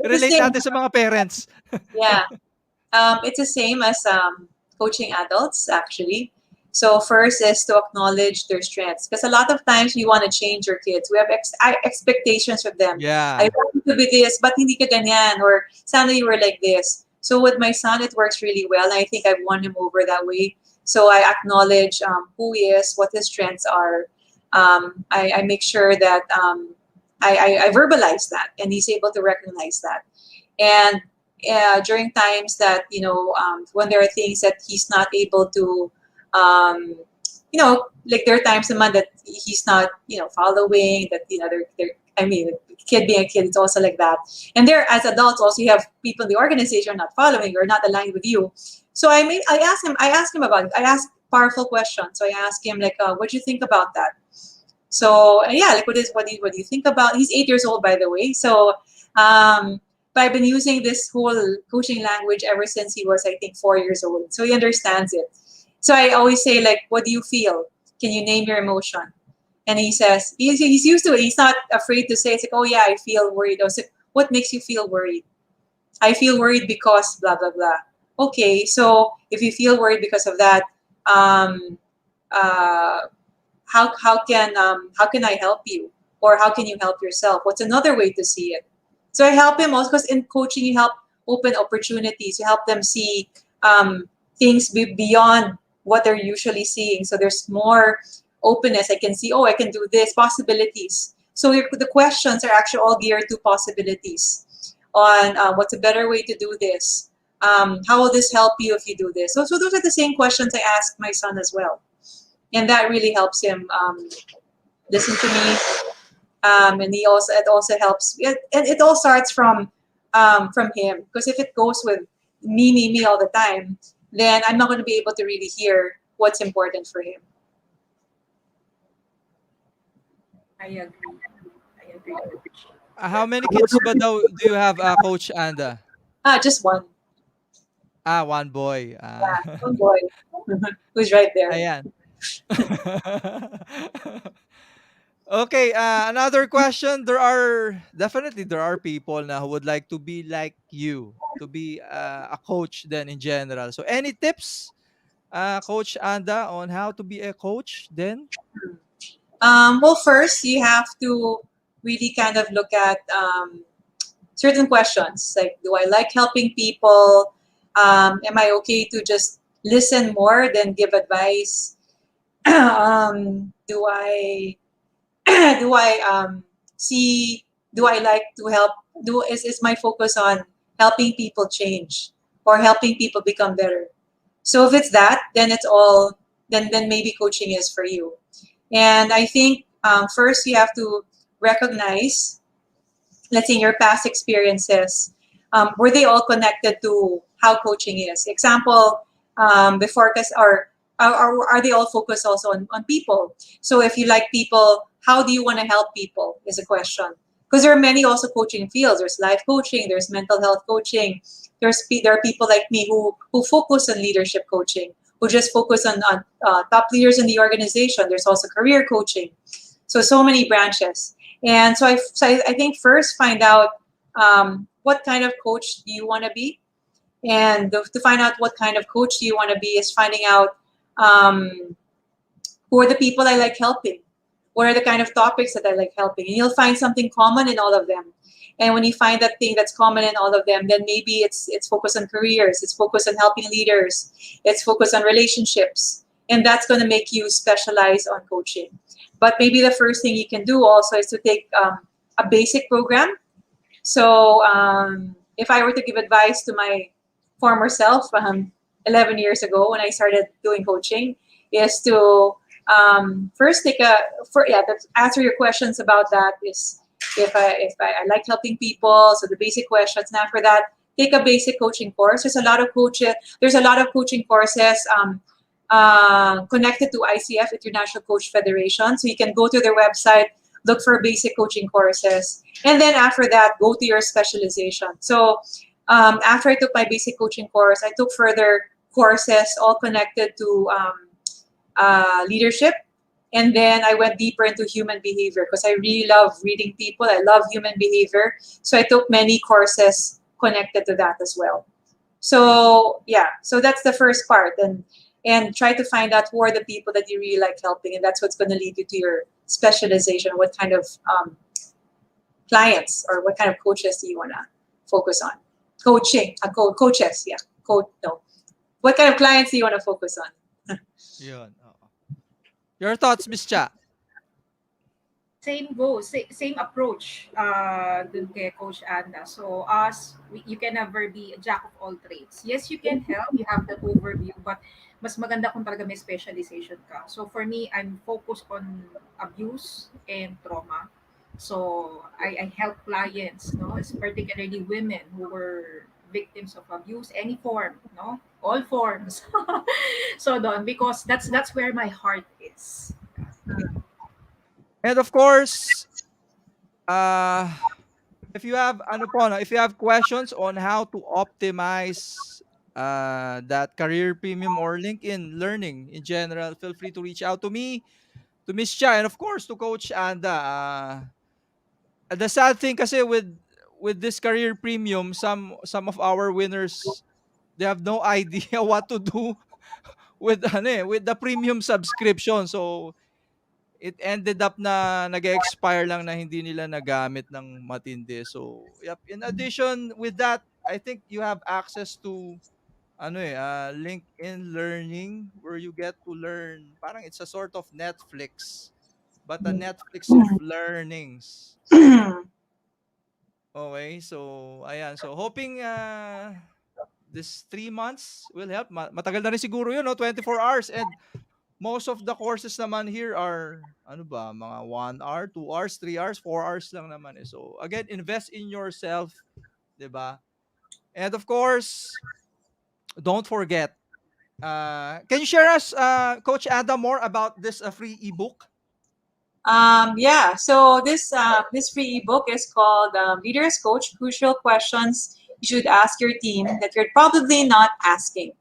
the Relate same. natin sa mga parents. Yeah. It's the same as coaching adults, actually. So first is to acknowledge their strengths, because a lot of times we want to change our kids. We have expectations of them. I Yeah. want you to be this, but hindi ka ganyan, or sana you were like this. So with my son, it works really well. I think I've won him over that way. So I acknowledge who he is, what his strengths are. I make sure that I verbalize that, and he's able to recognize that. And during times that when there are things that he's not able to um, like there are times a month that he's not following, that they're I mean, kid being a kid, it's also like that. And there, as adults, also you have people in the organization are not following or not aligned with you. So I ask him about it. I ask powerful questions. So I ask him like, what do you think about that? So yeah, like what do you think about? He's 8 years old, by the way. So but I've been using this whole coaching language ever since he was, I think, 4 years old. So he understands it. So I always say, like, what do you feel? Can you name your emotion? And he says, he's used to it. He's not afraid to say, it's like, oh yeah, I feel worried. I was like, what makes you feel worried? I feel worried because blah, blah, blah. Okay, so if you feel worried because of that, um, uh, how can I help you? Or how can you help yourself? What's another way to see it? So I help him also, because in coaching you help open opportunities. You help them see things beyond what they're usually seeing. So there's more openness. I can see, oh, I can do this, possibilities. So the questions are actually all geared to possibilities on what's a better way to do this. How will this help you if you do this? So those are the same questions I ask my son as well. And that really helps him listen to me. And it also helps. And it all starts from him. Because if it goes with me all the time, then I'm not going to be able to really hear what's important for him. I agree. I agree. How many kids ba daw do you have, Coach Anda? Just one. One boy. Yeah, one boy who's right there. Ayan. Okay, another question. There are people now who would like to be like you, to be a coach then in general. So any tips, Coach Anda, on how to be a coach then? Well, first you have to really kind of look at certain questions, like, do I like helping people? Am I okay to just listen more than give advice? Do I do I see? Do I like to help? Is my focus on helping people change or helping people become better? So if it's that, then it's all. Then maybe coaching is for you. And I think first you have to recognize, let's say, your past experiences. Were they all connected to how coaching is? Example, before, or are they all focused also on people? So if you like people, how do you want to help people is a question. Because there are many also coaching fields. There's life coaching, there's mental health coaching. There are people like me who focus on leadership coaching, who just focus on top leaders in the organization. There's also career coaching. So many branches. And so I think first find out what kind of coach do you want to be. And to find out what kind of coach do you want to be is finding out who are the people I like helping. What are the kind of topics that I like helping? And you'll find something common in all of them. And when you find that thing that's common in all of them, then maybe it's focused on careers, it's focused on helping leaders, it's focused on relationships. And that's going to make you specialize on coaching. But maybe the first thing you can do also is to take a basic program. So if I were to give advice to my former self 11 years ago when I started doing coaching is to first take a for yeah to answer your questions about that is if I like helping people, so the basic questions. And after that, take a basic coaching course. There's a lot of coaching courses connected to ICF, International Coach Federation. So you can go to their website, look for basic coaching courses, and then after that, go to your specialization. So after I took my basic coaching course, I took further courses all connected to leadership. And then I went deeper into human behavior because I really love reading people. I love human behavior. So I took many courses connected to that as well. So yeah, so that's the first part. And try to find out who are the people that you really like helping. And that's what's going to lead you to your specialization. What kind of clients or what kind of coaches do you want to focus on? Coaching, coaches, yeah. No. What kind of clients do you want to focus on? Yun. Oo. Your thoughts, Miss Cha? Same goes, same approach dun kay Coach Anda. So you can never be a jack of all trades. Yes, you can help, you have the overview, but mas maganda kung talaga may specialization ka. So for me, I'm focused on abuse and trauma. So I help clients, no, it's particularly women who were victims of abuse, any form, no, all forms. So don because that's where my heart is. And of course, uh, if you have ano po, no, if you have questions on how to optimize that career premium or LinkedIn learning in general, feel free to reach out to me, to Miss Cha, and of course to Coach Anda. The sad thing kasi with this career premium, some of our winners, they have no idea what to do with with the premium subscription. So it ended up na nag-expire lang na hindi nila nagamit ng matindi. So, yep. In addition with that, I think you have access to LinkedIn Learning where you get to learn. Parang it's a sort of Netflix, but a Netflix of learnings. Okay, so ayan. So hoping this 3 months will help. Matagal na rin siguro yun, no? 24 hours. And most of the courses naman here are, ano ba, mga 1 hour, 2 hours, 3 hours, 4 hours lang naman eh. So, again, invest in yourself, di ba? And of course, don't forget, can you share us, Coach Adam, more about this free ebook? Yeah, so this free ebook is called Leaders Coach: Crucial Questions You Should Ask Your Team That You're Probably Not Asking.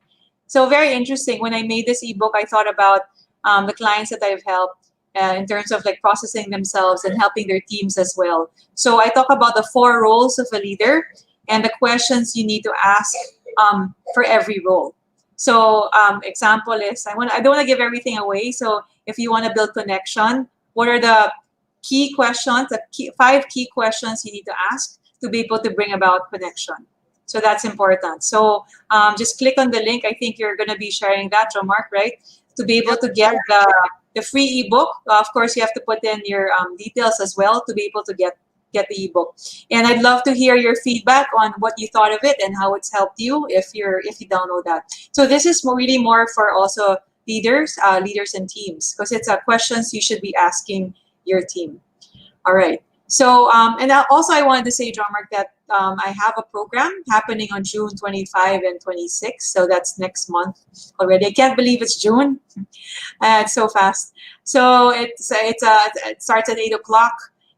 So very interesting. When I made this ebook, I thought about the clients that I've helped in terms of like processing themselves and helping their teams as well. So I talk about the 4 roles of a leader and the questions you need to ask for every role. So example is I don't want to give everything away. So if you want to build connection, what are the key questions, 5 key questions you need to ask to be able to bring about connection? So that's important. So just click on the link. I think you're going to be sharing that, John Mark, right? To be able Yep. to get the free ebook. Of course, you have to put in your details as well to be able to get the ebook. And I'd love to hear your feedback on what you thought of it and how it's helped you if you download that. So this is really more for also leaders and teams, because it's questions you should be asking your team. All right. So, and also I wanted to say, John Mark, that I have a program happening on June 25 and 26. So that's next month already. I can't believe it's June. It's so fast. So it starts at 8 o'clock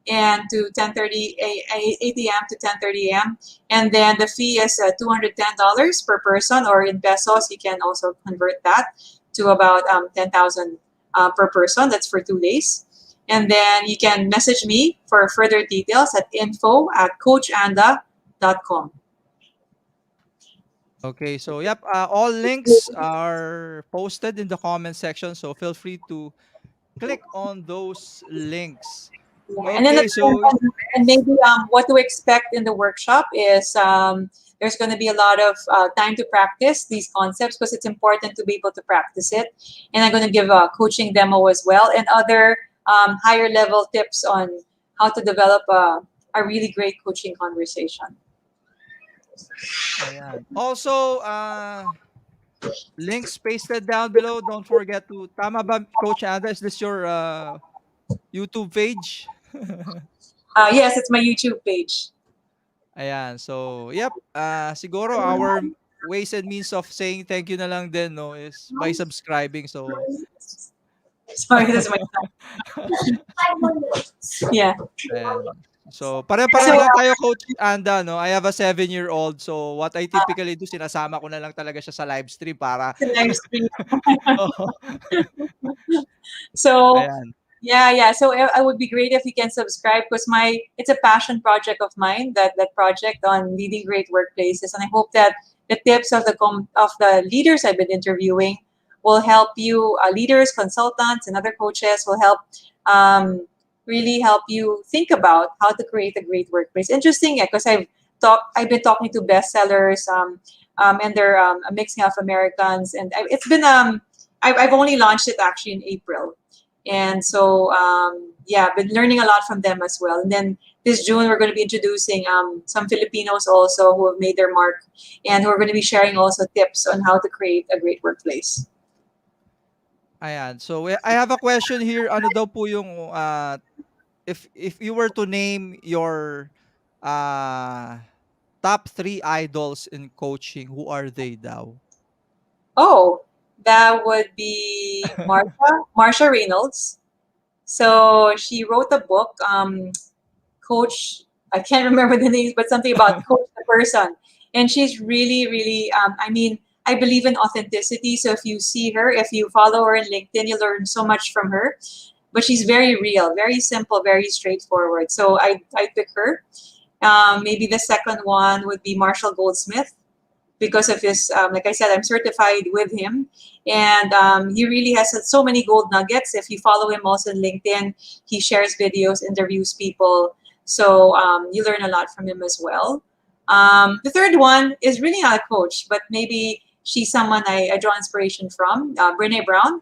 and to 10:30 8 a.m. to 10:30 a.m. And then the fee is $210 per person, or in pesos, you can also convert that to about 10,000 per person. That's for 2 days. And then you can message me for further details at info@coachanda.com. Okay, so yep, all links are posted in the comment section. So feel free to click on those links. Yeah. Okay, so And maybe what to expect in the workshop is there's going to be a lot of time to practice these concepts, because it's important to be able to practice it. And I'm going to give a coaching demo as well, and other higher level tips on how to develop a really great coaching conversation. Ayan. Also, links pasted down below. Don't forget to, tama ba, Coach Anda? Is this your YouTube page? Yes, it's my YouTube page. Ayan. So, yep. Siguro our ways and means of saying thank you na lang din, no, is by subscribing. So, Sorry, this is my yeah. ayan. So, pareho-pareho So lang tayo, Coach Anda, no? I have a 7-year-old. So, what I typically do, sinasama ko na lang talaga siya sa live stream para, the live stream. So ayan. yeah. So I would be great if you can subscribe because my it's a passion project of mine. That project on leading great workplaces, and I hope that the tips of the leaders I've been interviewing will help you. Leaders, consultants, and other coaches will help um, really help you think about how to create a great workplace. Interesting, yeah, because I've been talking to bestsellers, and they're a mixing of Americans, and it's been I've only launched it actually in April. And so, yeah, I've been learning a lot from them as well. And then this June, we're going to be introducing some Filipinos also who have made their mark and who are going to be sharing also tips on how to create a great workplace. Ayan. So, I have a question here. Ano daw po yung, if you were to name your uh, top 3 idols in coaching, who are they daw? Oh, that would be Marsha Reynolds. So she wrote a book, Coach, I can't remember the names, but something about Coach the Person. And she's really, really, I mean, I believe in authenticity. So if you see her, if you follow her on LinkedIn, you learn so much from her. But she's very real, very simple, very straightforward. So I pick her. Maybe the second one would be Marshall Goldsmith because of his, like I said, I'm certified with him. And he really has so many gold nuggets. If you follow him also on LinkedIn, he shares videos, interviews people. So you learn a lot from him as well. The third one is really not a coach, but maybe she's someone I draw inspiration from, Brene Brown.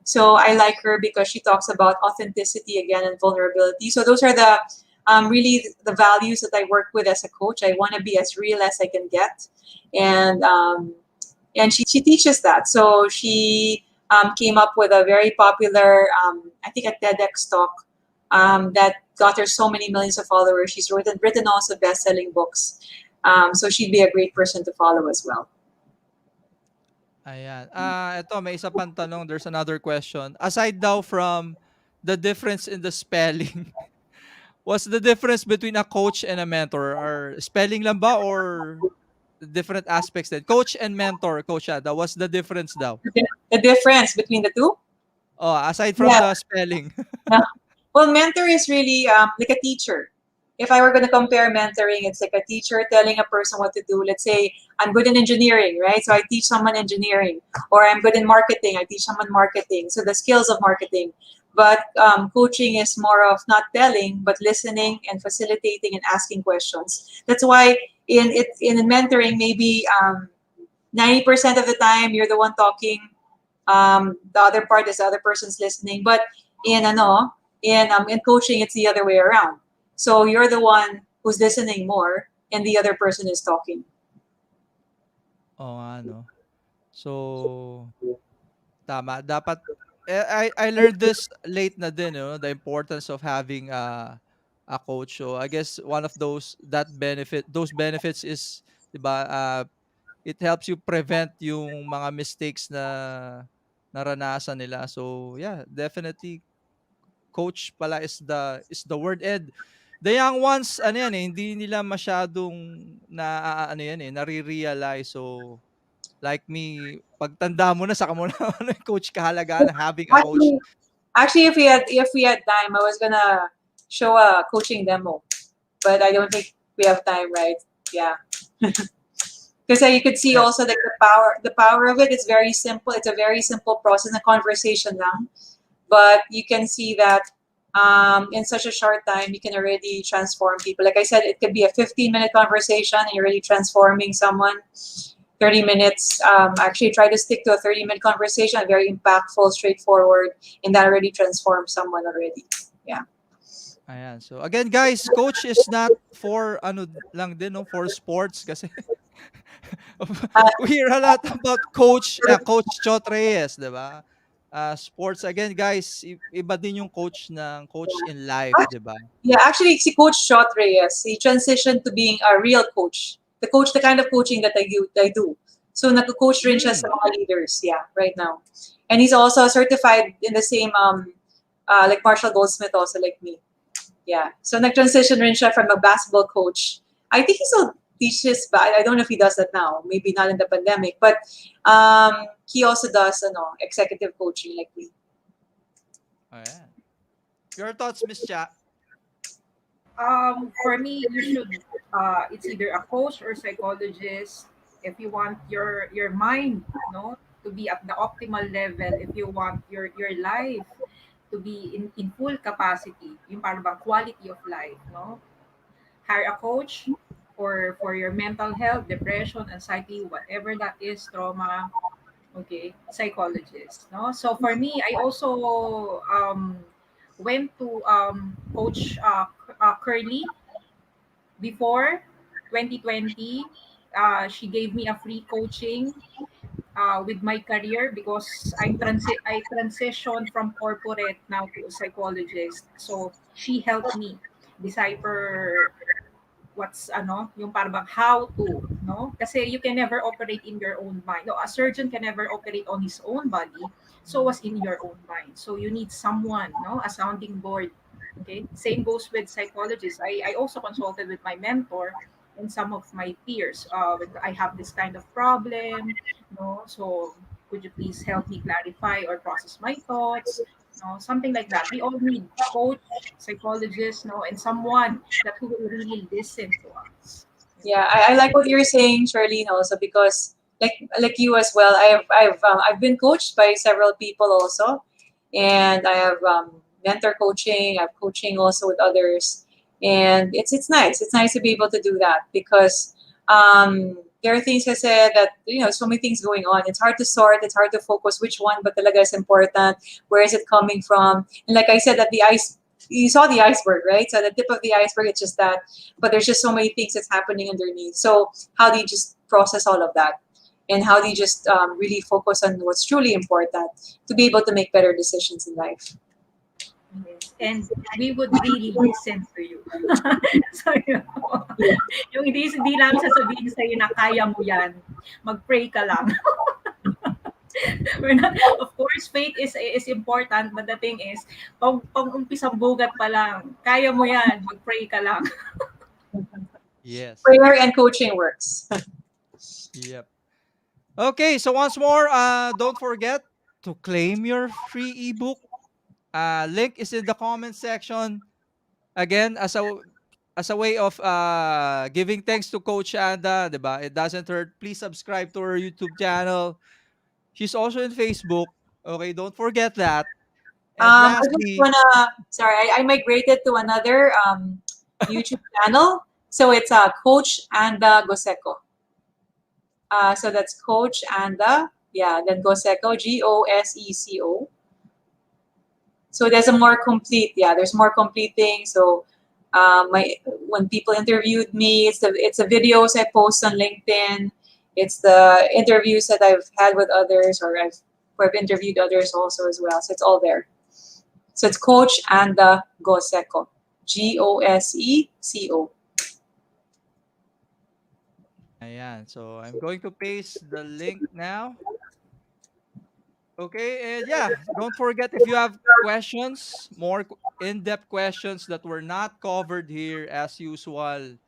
So I like her because she talks about authenticity again and vulnerability. So those are the really the values that I work with as a coach. I want to be as real as I can get, and she teaches that. So she came up with a very popular, I think, a TEDx talk that got her so many millions of followers. She's written also best-selling books. So she'd be a great person to follow as well. Ayan. Ito may isa pang tanong, there's another question. Aside daw from the difference in the spelling, what's the difference between a coach and a mentor? Or spelling lang ba or different aspects then? Coach and mentor, Coach Ada, what's the difference daw? The difference between the two? Oh, aside from Yeah. the spelling. Yeah. Well, mentor is really like a teacher. If I were going to compare mentoring, it's like a teacher telling a person what to do. Let's say I'm good in engineering, right? So I teach someone engineering, or I'm good in marketing. I teach someone marketing. So the skills of marketing. But coaching is more of not telling, but listening and facilitating and asking questions. That's why in mentoring, maybe 90% of the time you're the one talking. The other part is the other person's listening. But in coaching, it's the other way around. So you're the one who's listening more, and the other person is talking. Oo nga 'no. So, tama dapat I learned this late na din, the importance of having a coach. So, I guess one of those benefits is 'di ba, it helps you prevent yung mga mistakes na naranasan nila. So, yeah, definitely coach pala is the word. And the young ones ano yan, hindi nila masyadong ano yan, nare-realize. So, like me, pagtanda mo na saka mo na ano, coach kahalagahan ng having a coach. Actually, if we had time, I was gonna show a coaching demo, but I don't think we have time, right? Yeah. Because you could see Yeah. also that the power of it is very simple. It's a very simple process, a conversation lang. But you can see that in such a short time, you can already transform people. Like I said, it could be a 15-minute conversation and you're already transforming someone. 30 minutes, actually try to stick to a 30-minute conversation, very impactful, straightforward, and that already transforms someone already. Yeah. Ayan. So again guys, coach is not for ano lang din no, for sports kasi Uh, we hear a lot about coach Chot Reyes, 'di ba? Sports again guys, iba din yung coach ng coach in life, 'di ba? yeah, actually, si Coach Shot Reyes, he transitioned to being a real coach. The kind of coaching that I do. So, nag-coach rin siya sa Mm. mga leaders, yeah, right now. And he's also certified in the same, like Marshall Goldsmith also, like me. Yeah. So, nag-transition rin siya from a basketball coach. I think he still teaches, but I don't know if he does that now. Maybe not in the pandemic. But he also does, executive coaching like me. Ayan. Your thoughts, Miss Cha? For me, you should. It's either a coach or psychologist. If you want your mind, no, to be at the optimal level. If you want your life to be in full capacity, yung parang bang quality of life, no. Hire a coach for your mental health, depression, anxiety, whatever that is, trauma. Okay, psychologist, no. So for me, I also went to coach Curly before 2020. She gave me a free coaching with my career because I transitioned from corporate now to a psychologist. So she helped me decipher what's ano, yung parang bang how to, no? Kasi you can never operate in your own mind. No, a surgeon can never operate on his own body, so was in your own mind. So you need someone, no, a sounding board. Okay? Same goes with psychologists. I also consulted with my mentor and some of my peers. When I have this kind of problem, no, so could you please help me clarify or process my thoughts? No, something like that. We all need coach, psychologist, no, and someone that who will really listen to us. Yeah, I like what you're saying, Charlene, also because like you as well. I've been coached by several people also, and I have mentor coaching. I've coaching also with others, and it's nice. It's nice to be able to do that because there are things I said that so many things going on. It's hard to sort. It's hard to focus which one, but talaga is important. Where is it coming from? And like I said, that the ice. You saw the iceberg, right? So the tip of the iceberg, it's just that, but there's just so many things that's happening underneath. So how do you just process all of that, and how do you just really focus on what's truly important to be able to make better decisions in life? Yes. And we would really listen to you. So, Yeah, yung hindi lang sasabihin sa'yo na kaya mo yan, mag-pray ka lang. We're not, of course, faith is important, but the thing is, pag umpisang bugat pa lang, kaya mo yan, mag-pray ka lang. Yes. prayer and coaching works. Yep. Okay, so once more, don't forget to claim your free ebook. Link is in the comment section. Again, as a way of giving thanks to Coach Anda, 'di ba? It doesn't hurt. Please subscribe to her YouTube channel. She's also in Facebook. Okay, don't forget that. And I just lastly, wanna. Sorry, I migrated to another YouTube channel, so it's Coach Anda Goseco. So that's Coach Anda, yeah, then Goseco, Goseco. So there's a more complete, yeah, there's more complete things. So my when people interviewed me, it's the videos I post on LinkedIn. It's the interviews that I've had with others, or I've interviewed others also as well. So it's all there. So it's Coach Anda Goseco, Goseco. ayan. So I'm going to paste the link now. Okay, and yeah, don't forget if you have questions, more in-depth questions that were not covered here as usual.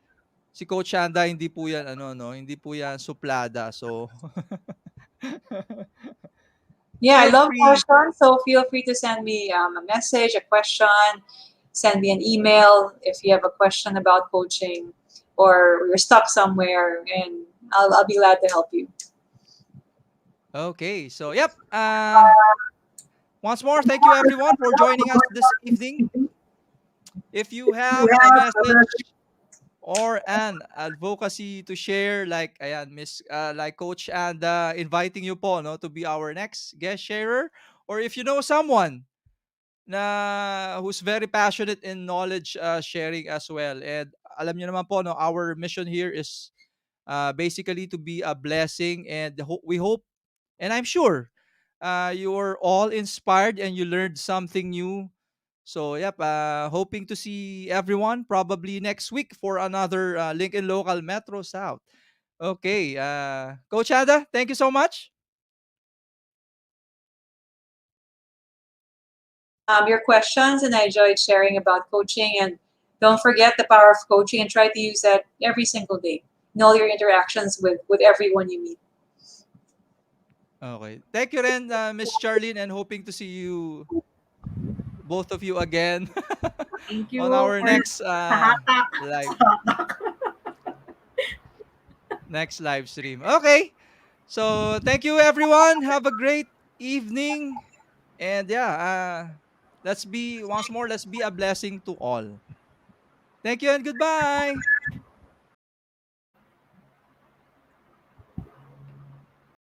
Si Coach Anda hindi po 'yan ano no, hindi po 'yan suplada. So Yeah, I feel love free. questions. So feel free to send me a message, a question, send me an email if you have a question about coaching or you're stuck somewhere, and I'll be glad to help you. Okay, so yep. Once more, thank you everyone for joining us this evening. If you have a message or an advocacy to share, like ayan, Miss like Coach and inviting you po no to be our next guest sharer, or if you know someone na who's very passionate in knowledge sharing as well. And alam niyo naman po, no, our mission here is basically to be a blessing, and we hope, and I'm sure you're all inspired and you learned something new. So, yep, hoping to see everyone probably next week for another Lincoln Local Metro South. Okay, Coach Ada, thank you so much. Your questions, and I enjoyed sharing about coaching. And don't forget the power of coaching, and try to use that every single day in all your interactions with everyone you meet. Okay. Thank you rin, Miss Charlene, and hoping to see you, both of you again, Thank on you our for next sa hatak. live Sa hatak. next live stream. Okay. So thank you everyone. Have a great evening. And yeah, let's be once more, let's be a blessing to all. Thank you and goodbye.